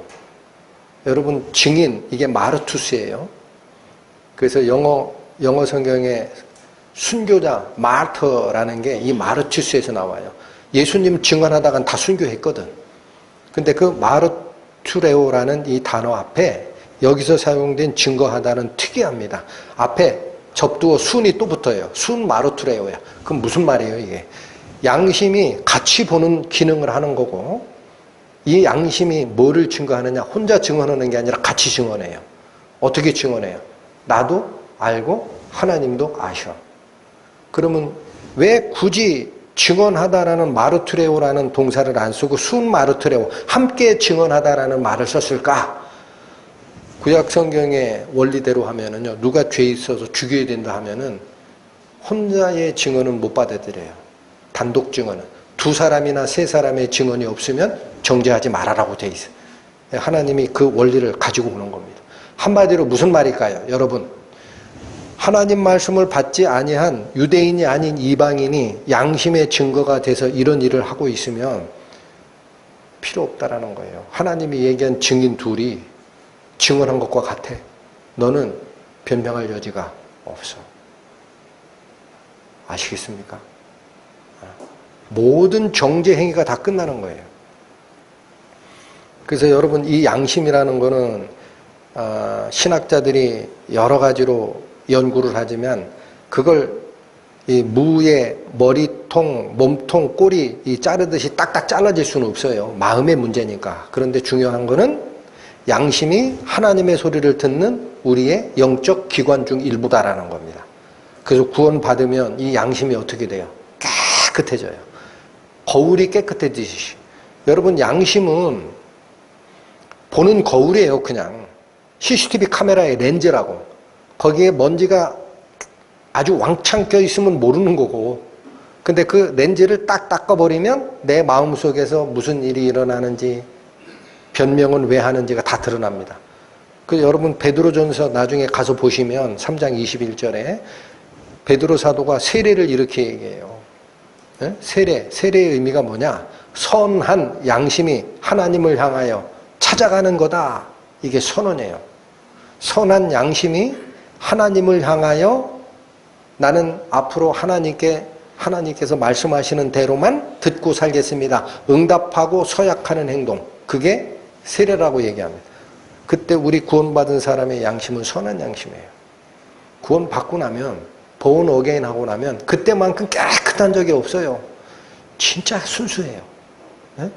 S1: 여러분 증인 이게 마르투스예요. 그래서 영어 성경에 순교자 마르터라는 게 이 마르투스에서 나와요. 예수님 증언하다간 다 순교했거든. 근데 그 마르투레오라는 이 단어 앞에 여기서 사용된 증거하다는 특이합니다. 앞에 접두어 순이 또 붙어요. 순 마르투레오야. 그럼 무슨 말이에요 이게? 양심이 같이 보는 기능을 하는 거고, 이 양심이 뭐를 증거하느냐? 혼자 증언하는 게 아니라 같이 증언해요. 어떻게 증언해요? 나도 알고 하나님도 아셔. 그러면 왜 굳이 증언하다라는 마르투레오라는 동사를 안 쓰고 순 마르투레오, 함께 증언하다라는 말을 썼을까? 구약 성경의 원리대로 하면은요, 누가 죄 있어서 죽여야 된다 하면은 혼자의 증언은 못 받아들여요. 단독 증언은. 두 사람이나 세 사람의 증언이 없으면 정죄하지 말아라고 돼 있어요. 하나님이 그 원리를 가지고 오는 겁니다. 한마디로 무슨 말일까요? 여러분, 하나님 말씀을 받지 아니한 유대인이 아닌 이방인이 양심의 증거가 돼서 이런 일을 하고 있으면 필요 없다라는 거예요. 하나님이 얘기한 증인 둘이 증언한 것과 같아. 너는 변명할 여지가 없어. 아시겠습니까? 모든 정죄 행위가 다 끝나는 거예요. 그래서 여러분 이 양심이라는 거는 신학자들이 여러 가지로 연구를 하지만 그걸 이 무의 머리통, 몸통, 꼬리 이 자르듯이 딱딱 잘라질 수는 없어요. 마음의 문제니까. 그런데 중요한 거는 양심이 하나님의 소리를 듣는 우리의 영적 기관 중 일부다라는 겁니다. 그래서 구원받으면 이 양심이 어떻게 돼요? 깨끗해져요. 거울이 깨끗해지듯이. 여러분 양심은 보는 거울이에요. 그냥 CCTV 카메라의 렌즈라고. 거기에 먼지가 아주 왕창 껴있으면 모르는 거고, 근데 그 렌즈를 딱 닦아버리면 내 마음속에서 무슨 일이 일어나는지, 변명은 왜 하는지가 다 드러납니다. 그 여러분 베드로전서 나중에 가서 보시면 3장 21절에 베드로 사도가 세례를 이렇게 얘기해요. 세례의 의미가 뭐냐? 선한 양심이 하나님을 향하여 찾아가는 거다. 이게 선언이에요. 선한 양심이 하나님을 향하여 나는 앞으로 하나님께서 말씀하시는 대로만 듣고 살겠습니다. 응답하고 서약하는 행동. 그게 세례라고 얘기합니다. 그때 우리 구원받은 사람의 양심은 선한 양심이에요. 구원받고 나면, born again 하고 나면 그때만큼 깨끗한 적이 없어요. 진짜 순수해요.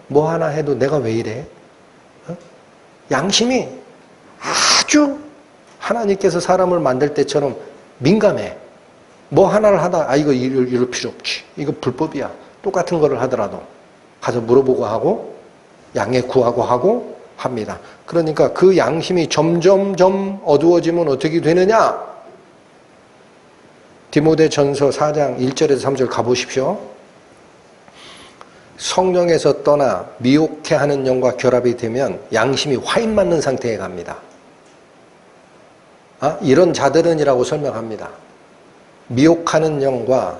S1: 뭐 하나 해도 내가 왜 이래? 양심이 아주 하나님께서 사람을 만들 때처럼 민감해. 뭐 하나를 하다 이거 이럴 필요 없지. 이거 불법이야. 똑같은 거를 하더라도 가서 물어보고 하고 양해 구하고 하고 합니다. 그러니까 그 양심이 점점점 어두워지면 어떻게 되느냐? 디모데전서 4장 1절에서 3절 가보십시오. 성령에서 떠나 미혹해하는 영과 결합이 되면 양심이 화인 맞는 상태에 갑니다. 이런 자들은이라고 설명합니다. 미혹하는 영과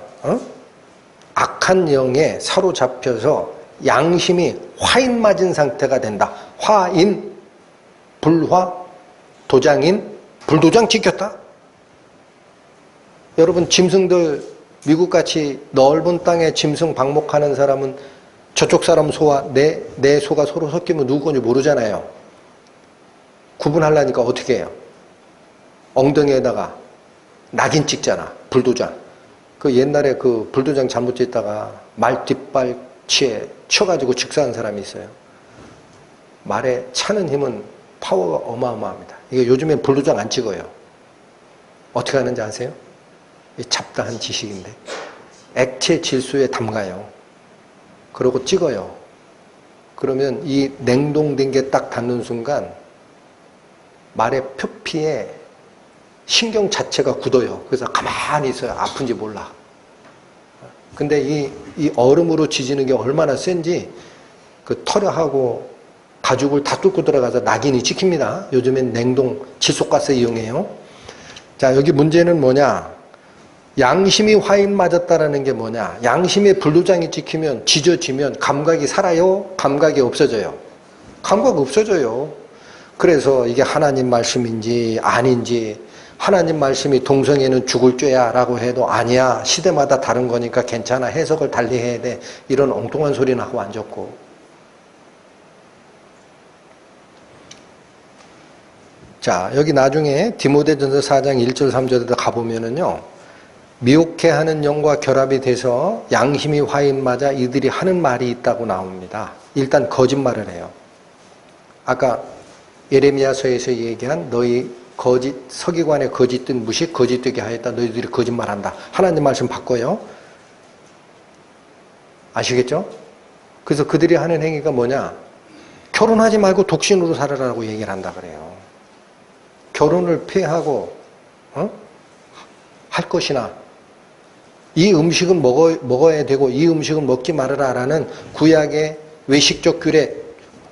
S1: 악한 영에 사로잡혀서 양심이 화인 맞은 상태가 된다. 화인, 불화, 도장인, 불도장 찍혔다. 여러분 짐승들 미국같이 넓은 땅에 짐승 방목하는 사람은 저쪽 사람 소와 내 소가 서로 섞이면 누구 건지 모르잖아요. 구분하려니까 어떻게 해요? 엉덩이에다가 낙인 찍잖아. 불도장. 그 옛날에 그 불도장 잘못 찍다가 말 뒷발치에 쳐가지고 즉사한 사람이 있어요. 말에 차는 힘은 파워가 어마어마합니다. 이게 요즘엔 불도장 안 찍어요. 어떻게 하는지 아세요? 잡다한 지식인데 액체 질소에 담가요. 그러고 찍어요. 그러면 이 냉동된 게 딱 닿는 순간 말의 표피에 신경 자체가 굳어요. 그래서 가만히 있어요. 아픈지 몰라. 근데 이 얼음으로 지지는 게 얼마나 센지 그 털하고 가죽을 다 뚫고 들어가서 낙인이 찍힙니다. 요즘엔 냉동 질소가스 이용해요. 자, 여기 문제는 뭐냐? 양심이 화인 맞았다라는 게 뭐냐? 양심에 불도장이 찍히면 지져지면 감각이 살아요? 감각이 없어져요? 감각 없어져요. 그래서 이게 하나님 말씀인지 아닌지 하나님 말씀이 동성애는 죽을 죄야 라고 해도 아니야. 시대마다 다른 거니까 괜찮아. 해석을 달리 해야 돼. 이런 엉뚱한 소리는 하고 앉았고. 자, 여기 나중에 디모데전서 4장 1절 3절에 가보면은요. 미혹해하는 영과 결합이 돼서 양심이 화인 맞아 이들이 하는 말이 있다고 나옵니다. 일단 거짓말을 해요. 아까 예레미야서에서 얘기한 너희 거짓 서기관의 거짓된 무식 거짓되게 하였다. 너희들이 거짓말한다. 하나님 말씀 바꿔요. 아시겠죠? 그래서 그들이 하는 행위가 뭐냐? 결혼하지 말고 독신으로 살아라고 얘기를 한다 그래요. 결혼을 폐하고 할 것이나 이 음식은 먹어야 되고 이 음식은 먹지 말아라라는 구약의 외식적 규례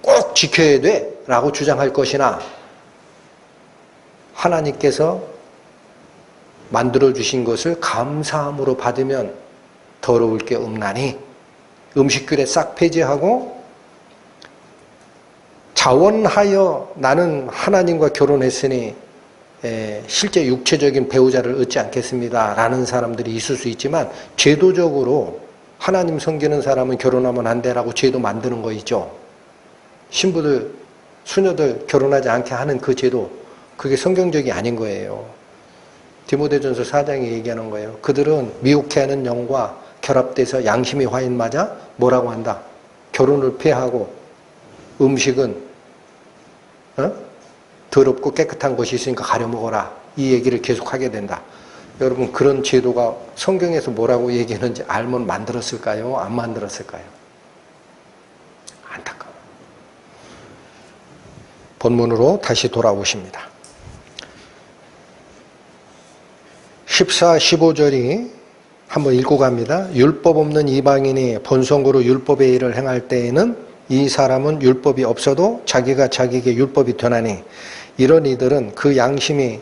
S1: 꼭 지켜야 돼 라고 주장할 것이나 하나님께서 만들어주신 것을 감사함으로 받으면 더러울 게 없나니 음식 규례 싹 폐지하고 자원하여 나는 하나님과 결혼했으니 실제 육체적인 배우자를 얻지 않겠습니다 라는 사람들이 있을 수 있지만 제도적으로 하나님 섬기는 사람은 결혼하면 안 되라고 제도 만드는 거 있죠. 신부들, 수녀들 결혼하지 않게 하는 그 제도, 그게 성경적이 아닌 거예요. 디모데전서 4장이 얘기하는 거예요. 그들은 미혹해하는 영과 결합돼서 양심이 화인 맞아 뭐라고 한다? 결혼을 폐하고 음식은 더럽고 깨끗한 것이 있으니까 가려 먹어라. 이 얘기를 계속하게 된다. 여러분 그런 제도가 성경에서 뭐라고 얘기하는지 알면 만들었을까요? 안 만들었을까요? 안타까워. 본문으로 다시 돌아오십니다. 14, 15절이 한번 읽고 갑니다. 율법 없는 이방인이 본성으로 율법의 일을 행할 때에는 이 사람은 율법이 없어도 자기가 자기에게 율법이 되나니 이런 이들은 그 양심이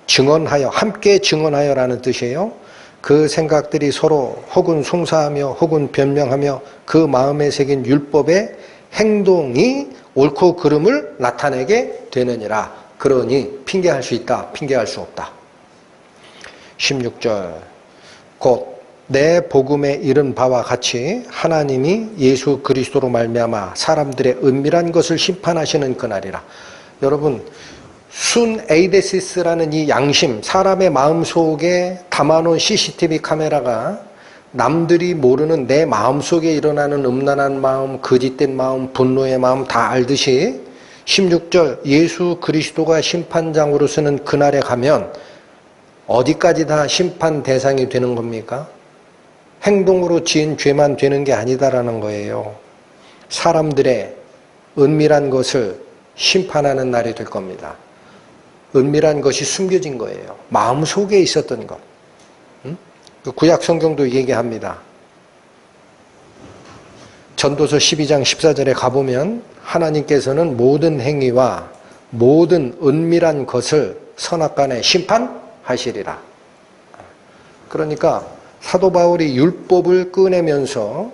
S1: 증언하여 함께 증언하여라는 뜻이에요. 그 생각들이 서로 혹은 숭사하며 혹은 변명하며 그 마음에 새긴 율법의 행동이 옳고 그름을 나타내게 되느니라. 그러니 핑계할 수 있다. 핑계할 수 없다. 16절 곧 내 복음에 이른 바와 같이 하나님이 예수 그리스도로 말미암아 사람들의 은밀한 것을 심판하시는 그날이라. 여러분 순 에이데시스라는 이 양심, 사람의 마음속에 담아놓은 CCTV 카메라가 남들이 모르는 내 마음속에 일어나는 음란한 마음, 거짓된 마음, 분노의 마음 다 알듯이 16절 예수 그리스도가 심판장으로 서는 그날에 가면 어디까지 다 심판 대상이 되는 겁니까? 행동으로 지은 죄만 되는 게 아니다라는 거예요. 사람들의 은밀한 것을 심판하는 날이 될 겁니다. 은밀한 것이 숨겨진 거예요. 마음속에 있었던 것. 구약 성경도 얘기합니다. 전도서 12장 14절에 가보면 하나님께서는 모든 행위와 모든 은밀한 것을 선악간에 심판하시리라. 그러니까 사도 바울이 율법을 꺼내면서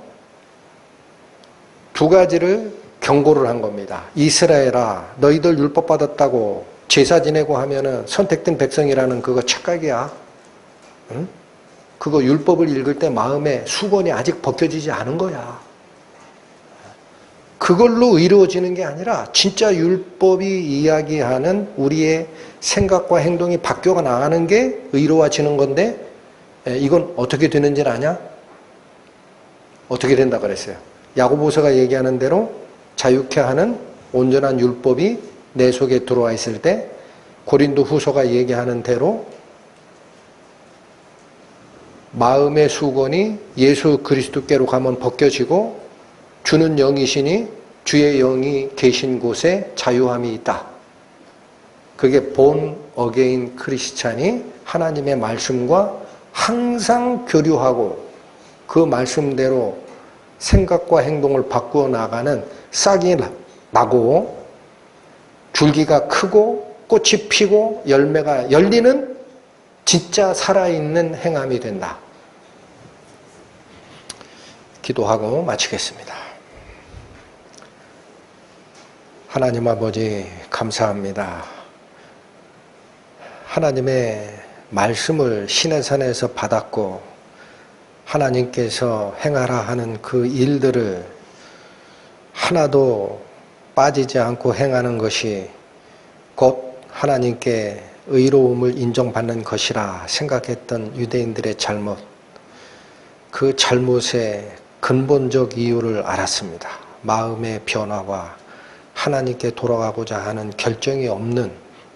S1: 두 가지를 경고를 한 겁니다. 이스라엘아, 너희들 율법 받았다고 제사 지내고 하면은 선택된 백성이라는 그거 착각이야. 응? 그거 율법을 읽을 때 마음에 수건이 아직 벗겨지지 않은 거야. 그걸로 의로워지는 게 아니라 진짜 율법이 이야기하는 우리의 생각과 행동이 바뀌어 나가는 게 의로워지는 건데, 이건 어떻게 되는지는 아냐? 어떻게 된다 그랬어요? 야고보서가 얘기하는 대로 자유케 하는 온전한 율법이 내 속에 들어와 있을 때, 고린도 후서가 얘기하는 대로 마음의 수건이 예수 그리스도께로 가면 벗겨지고 주는 영이시니 주의 영이 계신 곳에 자유함이 있다. 그게 본 어게인 크리스찬이 하나님의 말씀과 항상 교류하고 그 말씀대로 생각과 행동을 바꾸어 나가는 싹이 나고 줄기가 크고 꽃이 피고 열매가 열리는 진짜 살아있는 행함이 된다. 기도하고 마치겠습니다. 하나님 아버지 감사합니다. 하나님의 말씀을 시내산에서 받았고 하나님께서 행하라 하는 그 일들을 하나도 빠지지 않고 행하는 것이 곧 하나님께 의로움을 인정받는 것이라 생각했던 유대인들의 잘못, 그 잘못의 근본적 이유를 알았습니다. 마음의 변화와 하나님께 돌아가고자 하는 결정이 없는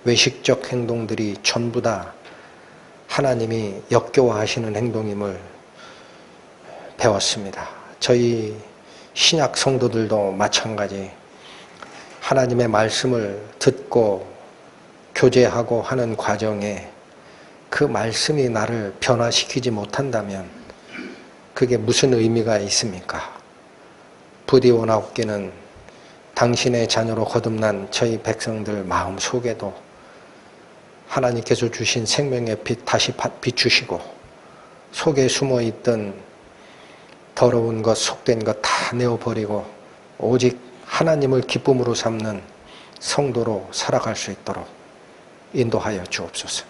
S1: 외식적 행동들이 전부 다 하나님이 역겨워하시는 행동임을 배웠습니다. 저희 신약 성도들도 마찬가지 하나님의 말씀을 듣고 교제하고 하는 과정에 그 말씀이 나를 변화시키지 못한다면 그게 무슨 의미가 있습니까? 부디 원하옵기는 당신의 자녀로 거듭난 저희 백성들 마음 속에도 하나님께서 주신 생명의 빛 다시 비추시고 속에 숨어있던 더러운 것, 속된 것 다 내어버리고 오직 하나님을 기쁨으로 삼는 성도로 살아갈 수 있도록 인도하여 주옵소서.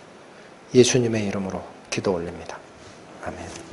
S1: 예수님의 이름으로 기도 올립니다. 아멘.